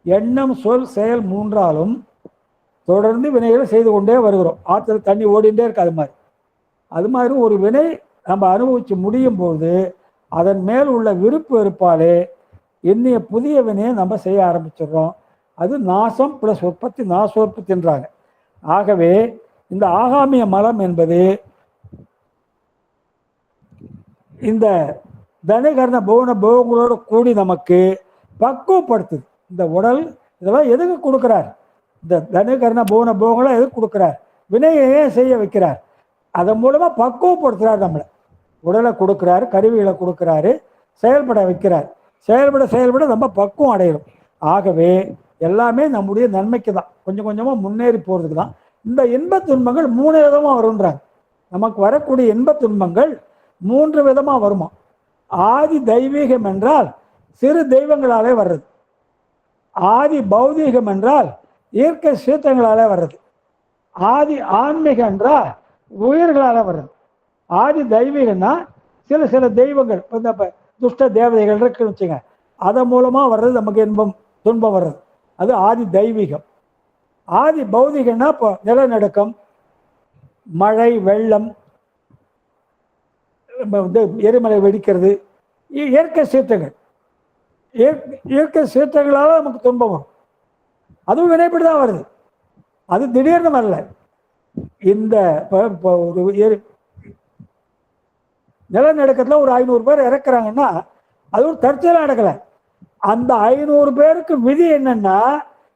எண்ணம் சொல் செயல் மூன்றாலும் தொடர்ந்து வினைகளை செய்து கொண்டே வருகிறோம். ஆற்றில் தண்ணி ஓடிண்டே இருக்கு. அது மாதிரி ஒரு வினை நம்ம அனுபவித்து முடியும் போது அதன் மேல் உள்ள விருப்பு வெறுப்பாலே எண்ணிய புதிய வினையை நம்ம செய்ய ஆரம்பிச்சிடுறோம். அது நாசம் ப்ளஸ் உற்பத்தி, நாசோற்பத்தின்றாங்க. ஆகவே இந்த ஆகாமிய மலம் என்பது இந்த தனகரண புவன போகங்களோடு கூடி நமக்கு பக்குவப்படுத்துது. இந்த உடல் இதெல்லாம் எதுக்கு கொடுக்குறார், இந்த தனகரண புவன போகங்களை எதுக்கு கொடுக்குறார், வினையை செய்ய வைக்கிறார், அதன் மூலமாக பக்குவப்படுத்துகிறார். நம்மளை உடலை கொடுக்குறாரு, கருவிகளை கொடுக்குறாரு, செயல்பட வைக்கிறார். செயல்பட செயல்பட நம்ம பக்குவம் அடையிறோம். ஆகவே எல்லாமே நம்முடைய நன்மைக்கு தான், கொஞ்சம் கொஞ்சமாக முன்னேறி போகிறதுக்கு தான். இந்த இன்பத் துன்பங்கள் 3 விதமாக வரும்ன்றாங்க. நமக்கு வரக்கூடிய இன்பத் துன்பங்கள் 3 விதமாக வருமா. ஆதி தெய்வீகம் என்றால் சிறு தெய்வங்களாலே வர்றது, ஆதி பௌதீகம் என்றால் இயற்கை சீற்றங்களாலே வர்றது, ஆதி ஆன்மீகம் என்றால் உயிர்களால் வர்றது. ஆதி தெய்வீகம்னா சில சில தெய்வங்கள், இந்த துஷ்ட தேவதைகள் இருக்குன்னு வச்சுங்க, அதன் மூலமாக வர்றது நமக்கு இன்பம் துன்பம் வர்றது, அது ஆதி தெய்வீகம். ஆதி பௌதிகம்னா இப்போ நிலநடுக்கம், மழை, வெள்ளம், எரிமலை வெடிக்கிறது, இயற்கை சீற்றங்கள். இயற்கை சீற்றங்களால் நமக்கு துன்பம் வரும், அதுவும் வினைப்படி தான் வருது, அது திடீர்னு வரல. இந்த ஒரு நிலநடுக்கத்தில் ஒரு 500 பேர் இறக்குறாங்கன்னா அது ஒரு தற்செயலாக நடக்கலை. அந்த 500 பேருக்கு விதி என்னன்னா,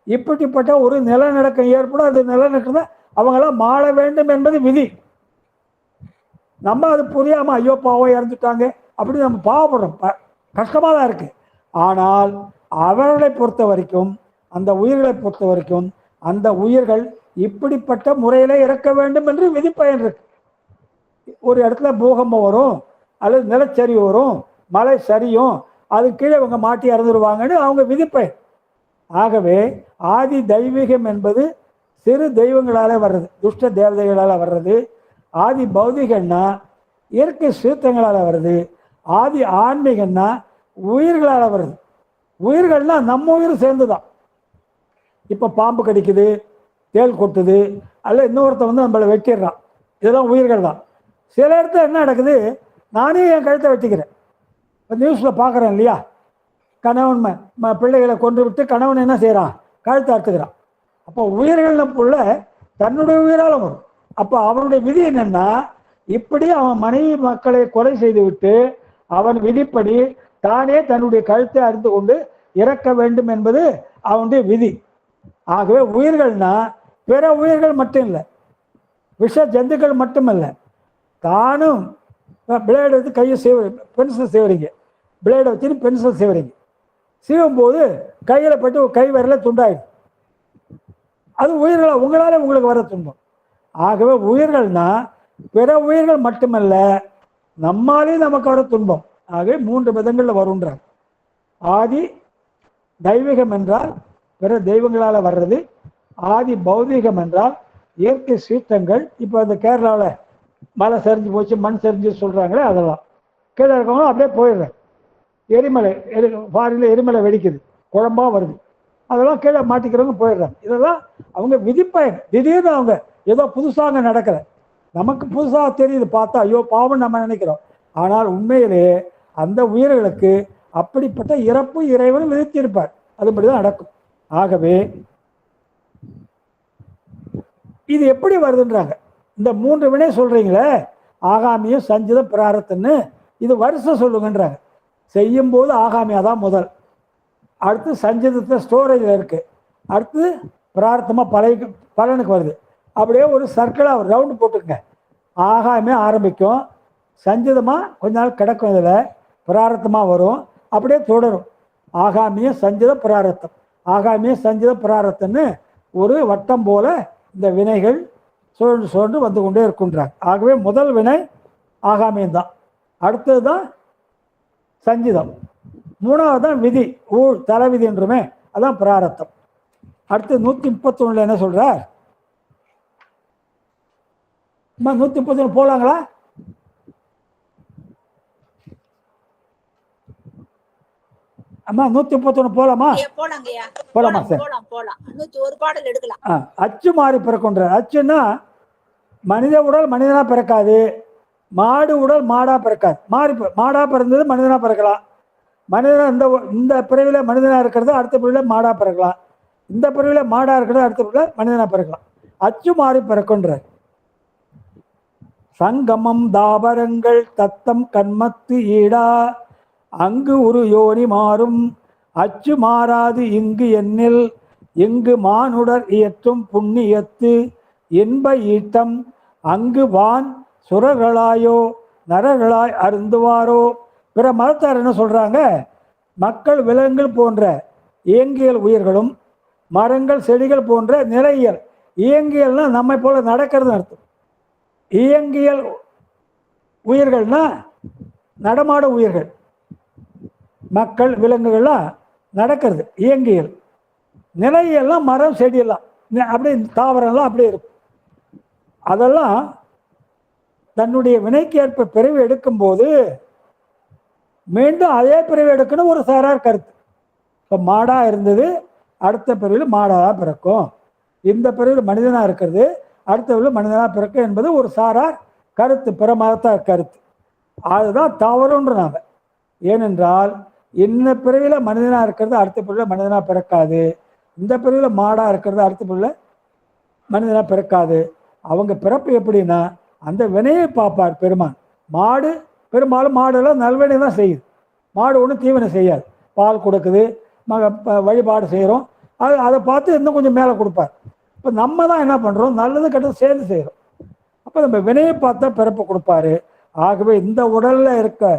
இப்படிப்பட்ட ஒரு நிலநடுக்கம் ஏற்படும், அது நிலநடுக்கம் தான் அவங்களாம் மாள வேண்டும் என்பது விதி. நம்ம அது புரியாமல் ஐயோ பாவம் இறந்துட்டாங்க அப்படி நம்ம பாவப்படுறோம், கஷ்டமாக தான் இருக்கு. ஆனால் அவர்களை பொறுத்த வரைக்கும், அந்த உயிர்களை பொறுத்த வரைக்கும், அந்த உயிர்கள் இப்படிப்பட்ட முறையில் இறக்க வேண்டும் என்று விதிப்பயன் இருக்கு. ஒரு இடத்துல பூகம்பம் வரும், அல்லது நிலச்சரிவு வரும், மலை சரியும், அது கீழே இவங்க மாட்டி இறந்துருவாங்கன்னு அவங்க விதிப்பயன். ஆகவே ஆதி தெய்வீகம் என்பது சிறு தெய்வங்களால் வர்றது, துஷ்ட தேவதைகளால் வர்றது. ஆதி பௌதிகம்னா இயற்கை சீற்றங்களால் வருது. ஆதி ஆன்மீகம்னா உயிர்களால் வருது. உயிர்கள்னா நம்ம உயிர் சேர்ந்து தான். இப்போ பாம்பு கடிக்குது, தேள் கொட்டுது, அல்ல இன்னொருத்த வந்து நம்மளை வெட்டிடுறான், இதெல்லாம் உயிர்கள் தான். சில இடத்துல என்ன நடக்குது, நானே என் கழுத்தை வெட்டிக்கிறேன். இப்போ நியூஸில் பார்க்குறேன் இல்லையா, கணவன் பிள்ளைகளை கொண்டு விட்டு கணவன் என்ன செய்கிறான், கழுத்தை அறுத்துக்கிறான். அப்போ உயிர்கள் புள்ள தன்னுடைய உயிரால் வரும். அப்போ அவனுடைய விதி என்னன்னா, இப்படி அவன் மனைவி மக்களை கொலை செய்து விட்டு அவன் விதிப்படி தானே தன்னுடைய கழுத்தை அறிந்து கொண்டு இறக்க வேண்டும் என்பது அவனுடைய விதி. ஆகவே உயிர்கள்னா பிற உயிர்கள் மட்டும் இல்லை, விஷ ஜந்துக்கள் மட்டுமல்ல, தானும் பிளேடு வச்சு கையை பென்சில் செய்வீங்க, பிளேடை வச்சு பென்சில் செய்வீங்க, சீவும் போது கையில் பட்டு கை விரல துண்டாயிடும், அது உயிர்களா உங்களால் உங்களுக்கு வர துன்பம். ஆகவே உயிர்கள்னா பிற உயிர்கள் மட்டுமல்ல, நம்மாலே நமக்கு வர துன்பம். ஆகவே 3 விதங்களில் வருன்றார். ஆதி தெய்வீகம் என்றால் பிற தெய்வங்களால் வர்றது, ஆதி பௌதீகம் என்றால் இயற்கை சீற்றங்கள். இப்போ இந்த கேரளாவில் மலை சரிஞ்சு போச்சு, மண் சரிஞ்சு சொல்கிறாங்களே, அதெல்லாம் கீழே இருக்கவங்களும் அப்படியே போயிடுறேன். எரிமலை ஃபாரின்ல எரிமலை வெடிக்குது, குழம்பா வருது, அதெல்லாம் கீழே மாட்டிக்கிறவங்க போயிடுறாங்க. இதெல்லாம் அவங்க விதிப்பயன். திடீர்னு அவங்க ஏதோ புதுசாக நடக்கலை, நமக்கு புதுசாக தெரியுது, பார்த்தா ஐயோ பாவம் நம்ம நினைக்கிறோம். ஆனால் உண்மையிலே அந்த உயிர்களுக்கு அப்படிப்பட்ட இறப்பு இறைவன் விதித்திருப்பார், அதுபடிதான் நடக்கும். ஆகவே இது எப்படி வருதுன்றாங்க. இந்த 3 வினை சொல்றீங்களே, ஆகாமியம், சஞ்சிதம், பிராரத்தன்னு, இது வருஷம் சொல்லுங்கன்றாங்க. செய்யும் போது ஆகாமியா தான் முதல், அடுத்து சஞ்சிதத்தை ஸ்டோரேஜில் இருக்கு, அடுத்து பிரார்த்தமாக பலனுக்கு வருது. அப்படியே ஒரு சர்க்கிளாக ஒரு ரவுண்டு போட்டுக்கங்க. ஆகாமியம் ஆரம்பிக்கும், சஞ்சிதமாக கொஞ்ச நாள் கிடக்கும், இதில் பிராரத்தமாக வரும், அப்படியே தொடரும். ஆகாமியம் சஞ்சித பிராரத்தம், ஆகாமியம் சஞ்சித பிராரத்தம்னு ஒரு வட்டம் போல இந்த வினைகள் சுழன்று சுழன்று வந்து கொண்டே இருக்குன்றாங்க. ஆகவே முதல் வினை ஆகாமியம்தான், அடுத்தது தான் சஞ்சிதம், 3வது தான் விதி, ஊழ் தலைவிதி என்றுமே, அதான் பிராரத்தம். அடுத்து 131 என்ன சொல்றார், 131 போலாங்களா? அம்மா 131 போலாமா? போலாமா சார்? அச்சு மாறி பிறக்குன்ற. அச்சுன்னா மனித உடல் மனிதனா பிறக்காது, மாடு உடல் மாடா பிறக்காது. மாடா பிறந்தது மனிதனா பிறக்கலாம், மனிதனா இந்த பிறவில மனிதனா இருக்கிறது அடுத்த பிறவில மாடா பிறக்கலாம், இந்த பிறவில மாடா இருக்கிறது அடுத்த பிறவில மனிதனா பிறக்கலாம். அச்சு மாறி பிறக்குன்ற. சங்கமம் தாபரங்கள் தத்தம் கண்மத்து ஈடா, அங்கு ஒரு யோனி மாறும் அச்சு மாறாது இங்கு எண்ணில், இங்கு மானுடர் இயற்றும் புண்ணியத்து இன்ப ஈட்டம், அங்கு வான் சுரர்களாயோ நரர்களாய் அருந்துவாரோ. பிற மதத்தார் என்ன சொல்றாங்க, மக்கள் விலங்குகள் போன்ற இயங்கியல் உயிர்களும் மரங்கள் செடிகள் போன்ற நிலையியல். இயங்கியல்னா நம்மை போல நடக்கிறது அர்த்தம். இயங்கியல் உயிர்கள்னா நடமாட உயிர்கள், மக்கள் விலங்குகள்லாம் நடக்கிறது இயங்கியல். நிலையெல்லாம் மரம் செடியெல்லாம் அப்படியே தாவரம்லாம் அப்படியே இருக்கும். அதெல்லாம் தன்னுடைய வினைக்கு ஏற்ப பிறவி எடுக்கும்போது மீண்டும் அதே பிறவி எடுக்கணும் ஒரு சாரார் கருத்து. இப்போ மாடாக இருந்தது, அடுத்த பிறவியில் மாடாக பிறக்கும். இந்த பிறவியில் மனிதனாக இருக்கிறது, அடுத்த பிறவியில் மனிதனாக பிறக்கும் என்பது ஒரு சாரார் கருத்து, பிற மதத்தார் கருத்து. அதுதான் தவறுன்ற நாம. ஏனென்றால் இந்த பிறவியில் மனிதனாக இருக்கிறது அடுத்த பிறவியில் மனிதனாக பிறக்காது, இந்த பிறவியில் மாடாக இருக்கிறது அடுத்த பிறவியில் மனிதனாக பிறக்காது. அவங்க பிறப்பு எப்படின்னா அந்த வினையை பார்ப்பார் பெருமான். மாடு பெரும்பாலும் மாடெல்லாம் நல்வினை தான் செய்யுது. மாடு ஒன்றும் தீவனை செய்யாது, பால் கொடுக்குது, வழிபாடு செய்கிறோம், அதை பார்த்து இன்னும் கொஞ்சம் மேலே கொடுப்பார். இப்போ நம்ம தான் என்ன பண்ணுறோம், நல்லது கெட்டது சேர்ந்து செய்கிறோம். அப்போ நம்ம வினையை பார்த்தா பிறப்பு கொடுப்பாரு. ஆகவே இந்த உடலில் இருக்க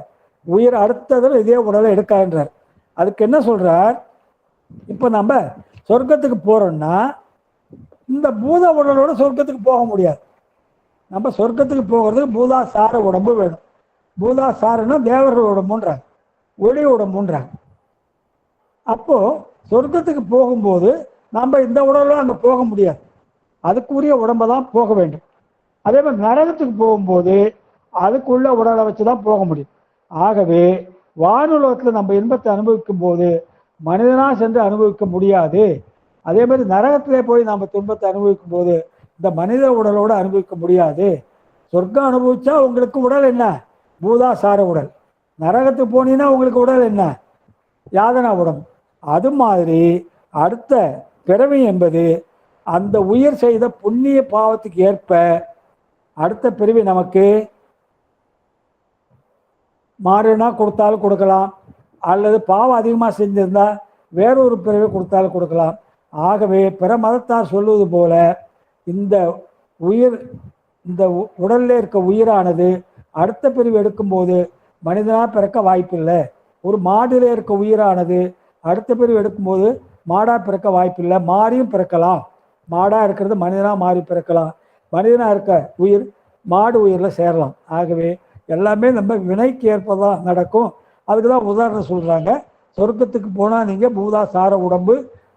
உயிர் அடுத்ததில் இதே உடலை எடுக்கான்றார். அதுக்கு என்ன சொல்கிறார், இப்போ நம்ம சொர்க்கத்துக்கு போகிறோம்னா இந்த பூத உடலோட சொர்க்கத்துக்கு போக முடியாது. நம்ம சொர்க்கத்துக்கு போகிறதுக்கு பூதாசார உடம்பு வேணும். பூதாசாரன்னா தேவர்கள் உடம்புன்றாங்க, ஒளி உடம்புன்றாங்க. அப்போ சொர்க்கத்துக்கு போகும்போது நம்ம இந்த உடலும் அங்கே போக முடியாது, அதுக்குரிய உடம்பை தான் போக வேண்டும். அதே மாதிரி நரகத்துக்கு போகும்போது அதுக்குள்ள உடலை வச்சு தான் போக முடியும். ஆகவே வானுலகத்தில் நம்ம இன்பத்தை அனுபவிக்கும் போது மனிதனாக சென்று அனுபவிக்க முடியாது. அதே மாதிரி நரகத்திலே போய் நம்ம துன்பத்தை அனுபவிக்கும் போது இந்த மனித உடலோடு அனுபவிக்க முடியாது. சொர்க்கம் அனுபவிச்சா உங்களுக்கு உடல் என்ன, பூதாசார உடல். நரகத்துக்கு போனீங்கன்னா உங்களுக்கு உடல் என்ன, யாதனா உடம்பு. அது மாதிரி அடுத்த பிறவி என்பது அந்த உயிர் செய்த புண்ணிய பாவத்துக்கு ஏற்ப அடுத்த பிறவி நமக்கு மாறுனா கொடுத்தாலும் கொடுக்கலாம், அல்லது பாவம் அதிகமாக செஞ்சிருந்தா வேறொரு பிறவி கொடுத்தாலும் கொடுக்கலாம். ஆகவே பிற மதத்தார் சொல்லுவது போல இந்த உயிர், இந்த உடலில் இருக்க உயிரானது அடுத்த பிரிவு எடுக்கும்போது மனிதனாக பிறக்க வாய்ப்பில்லை. ஒரு மாடில் இருக்க உயிரானது அடுத்த பிரிவு எடுக்கும்போது மாடாக பிறக்க வாய்ப்பில்லை, மாறியும் பிறக்கலாம். மாடாக இருக்கிறது மனிதனாக மாறி பிறக்கலாம், மனிதனாக இருக்க உயிர் மாடு உயிரில் சேரலாம். ஆகவே எல்லாமே நம்ம வினைக்கு ஏற்பதான் நடக்கும். அதுக்கு தான் உதாரணம் சொல்கிறாங்க. சொர்க்கத்துக்கு போனால் நீங்கள் பூதாசார உடம்பு,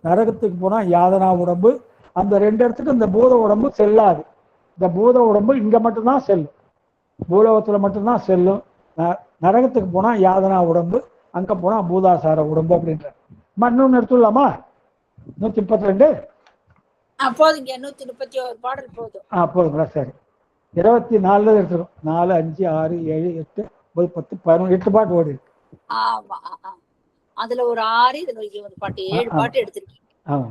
நரகத்துக்கு போனால் யாதனா உடம்பு. அந்த ரெண்டு இடத்துக்கு இந்த பூத உடம்பு செல்லாது. இந்த பூத உடம்பு இங்கே மட்டும்தான் செல்லும், பூலோகத்தில் மட்டும்தான் செல்லும். நரகத்துக்கு போனால் யாதனா உடம்பு, அங்கே போனால் பூதாசார உடம்பு அப்படின்ற. இன்னொன்று எடுத்துடலாமா? 132 போதுங்க. 131 பாடல் போதும். போதுங்களா? சரி, 24 எடுத்துரும். 4, 5, 6, 7, 8, 9, 10, 11, 8 பாட்டு ஓடி இருக்கு. ஆமா, அதுல ஒரு 6, இதுல ஒரு பாட்டு, 7 பாட்டு எடுத்திருக்கீங்க. ஆமா,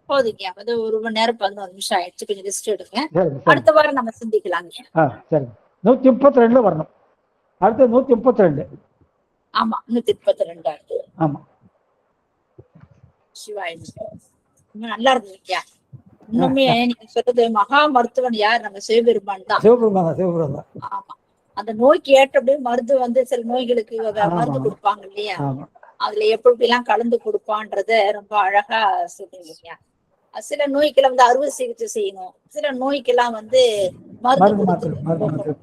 போதுங்க. அது 1 மணி நேரம் 11 நிமிஷம் ஆயிடுச்சு. கொஞ்சம் ரெஸ்ட் எடுங்க. அடுத்த வாரம் நம்ம சிந்திக்கலாங்க. சரி, 132 வரணும். அடுத்து 132. ஆமா, 132 அடுத்து. ஆமா, சிவாய் நல்லா இருந்தீங்க. இன்னுமே நீங்க சொல்றது மகா மருத்துவன் யார்? நம்ம சிவபெருமான் தான். சிவபெருமான் தான். ஆமா, அந்த நோய்க்கு ஏற்றபடி மருந்து சில நோய்களுக்கு மருந்து கொடுப்பாங்க இல்லையா, அதுல எப்படி எல்லாம் கலந்து கொடுப்பான்றத ரொம்ப அழகா சொல்றீங்க. சில நோய்க்கெல்லாம் அறுவை சிகிச்சை செய்யணும், சில நோய்க்கெல்லாம் மருந்து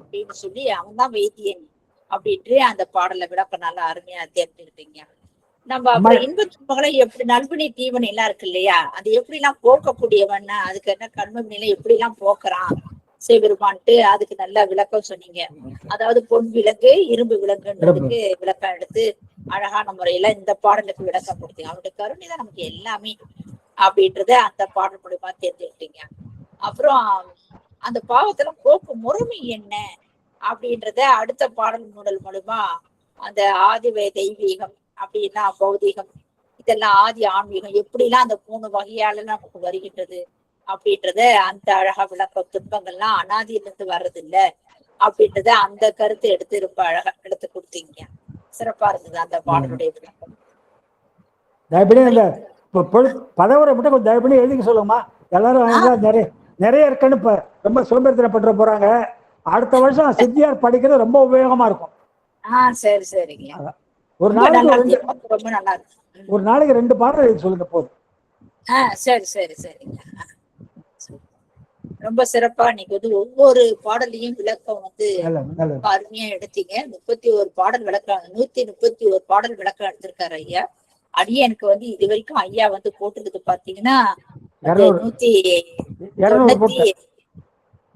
அப்படின்னு சொல்லி அவன் தான் வைத்தியன் அப்படின்ட்டு அந்த பாடலை விளக்கம் நல்லா அருமையா தெரிஞ்சுக்கிட்டீங்க. நம்ம அப்புறம் இன்ப துன்பங்களை எப்படி நல்வினை தீவனை எல்லாம் இருக்கு இல்லையா, அது எப்படி எல்லாம் போக்கக்கூடியவன், அதுக்கு என்ன கர்ம நிலை எப்படி எல்லாம் போக்குறான் சிவபெருமான்ட்டு அதுக்கு நல்ல விளக்கம் சொன்னீங்க. அதாவது பொன் விலங்கு இரும்பு விலங்குன்றதுக்கு விளக்கம் எடுத்து அழகான முறையில இந்த பாடலுக்கு விளக்கம் கொடுத்தீங்க. அவருடைய கருணை தான் நமக்கு எல்லாமே அப்படின்றத அந்த பாடல் மூலியமா தெரிஞ்சுக்கிட்டீங்க. அப்புறம் அந்த பாவத்துல போக்கு முறைமை என்ன அப்படின்றத அடுத்த பாடல் மூலமா அந்த ஆதிவ தெய்வீகம் அப்படின்னா பௌதீகம், இதெல்லாம் ஆதி ஆன்மீகம் எப்படி எல்லாம் அந்த 3 வகையால நமக்கு வருகின்றது அப்படின்றத அந்த அழகா விளக்க. துன்பங்கள்லாம் அனாதியிலிருந்து வர்றது இல்ல அப்படின்றத அந்த கருத்தை எடுத்து ரொம்ப அழகா எடுத்து கொடுத்தீங்க. சிறப்பா இருந்தது அந்த பாடலுடைய விளக்கம். பதவரை மட்டும் கொஞ்சம் தயவு பண்ணி எழுதிக்க சொல்லுங்கம்மா. எல்லாரும் நிறைய இருக்குன்னு இப்ப ரொம்ப சோம்பேறித்தனப்பட்டு போறாங்க. அடுத்த வருஷம் சித்தியார் படிக்கிறது ரொம்ப உபயோகமா இருக்கும். சரி சரிங்க. ஒரு நாளைக்கு 2 பாடல் எழுதி சொல்லுங்க போதும். சரி சரி சரிங்க. ரொம்ப சிறப்பா நீங்க வந்து ஒவ்வொரு பாடலையும் விளக்கம் வந்து அருமையா எடுத்தீங்க. 31 பாடல் விளக்கம், 131 பாடல் விளக்கம் எடுத்திருக்காரு ஐயா. அடியனுக்கு வந்து இது வரைக்கும் ஐயா வந்து போட்டுருக்கு பாத்தீங்கன்னா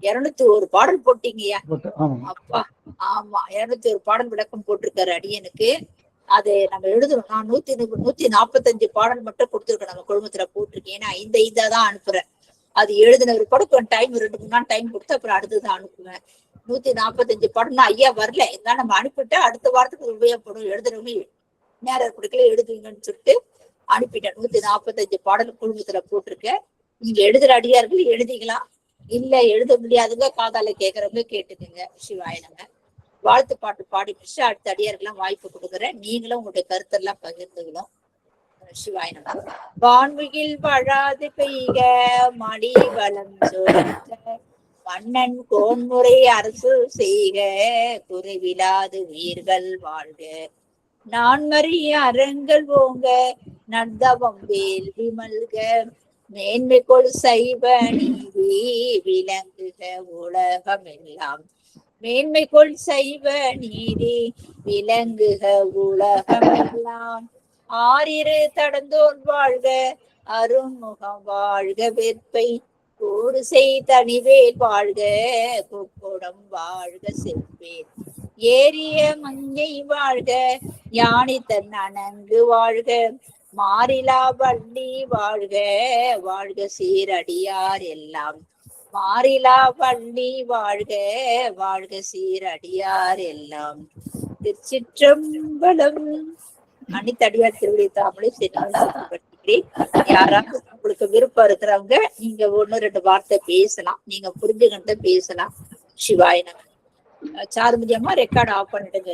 201 பாடல் போட்டீங்கய்யா. அப்பா ஆமா, 201 பாடல் விளக்கம் போட்டிருக்காரு அடியனுக்கு. அது நம்ம எழுதணும். நான் 145 பாடல் மட்டும் கொடுத்துருக்கேன் நம்ம குழுமத்துல போட்டிருக்கேன். ஏன்னா 5 தான் அனுப்புறேன். அது எழுதினவர் கூட டைம் 2 3 நாள் டைம் கொடுத்து அப்புறம் அடுத்ததான் அனுப்புவேன். 145 பாடம்னா ஐயா வரல, இருந்தாலும் நம்ம அனுப்பிட்டு அடுத்த வாரத்துக்கு உபயோகப்படும், எழுதுறவங்க நேரம் கொடுக்கல எழுதுவீங்கன்னு சொல்லிட்டு அனுப்பிட்டேன். 145 பாடல் குழுமத்துல போட்டிருக்கேன். நீங்க எழுதுற அடியார்கள் எழுதிக்கலாம், இல்ல எழுத முடியாதுங்க காதால கேட்கறவங்க கேட்டுக்குங்க. சிவாயனங்க வாழ்த்து பாட்டு பாடி பிடிச்சு அடுத்த அடியாருக்கெல்லாம் வாய்ப்பு கொடுக்குறேன். நீங்களும் உங்களுடைய கருத்தெல்லாம் பகிர்ந்துக்கணும். சிவாயனம். வான்மிகில் வாழாது பெய்க மடி வளம் சுரக்க, மன்னன் கோன்முறை அரசு செய்க குறைவிலாது உயிர்கள் வாழ்க, நான்மறிய அறங்கள் ஓங்க நந்தவம் வேள்வி மல்க, மேன்மைக்குள் சைவ நீதி விளங்குக உலகமெல்லாம், மேன்மைக்குள் சைவ நீதி விளங்குக உலகமெல்லாம், ஆறிரு தடந்தோர் வாழ்க அருண்முகம் வாழ்க வெற்பை, கூறு செய் தனிவேல் வாழ்க குக்குடம் வாழ்க செவ்வேல், ஏரிய மஞ்சை வாழ்க யானை தன் அணங்கு வாழ்க, மாறிலா வள்ளி வாழ்க வாழ்க சீரடியார் எல்லாம், மாறிலா வள்ளி வாழ்க வாழ்க சீரடியார் எல்லாம். திருச்சிற்றம்பலம். அணித்தடியார் திருவிழி தாமலை செய்கிறேன். யாராவது உங்களுக்கு விருப்பம் இருக்கிறவங்க நீங்க 1-2 வார்த்தை பேசலாம், நீங்க புரிஞ்சுக்கிட்டு பேசலாம். சிவாய நம. சாருமதி அம்மா ரெக்கார்ட் ஆஃப் பண்ணிடுங்க.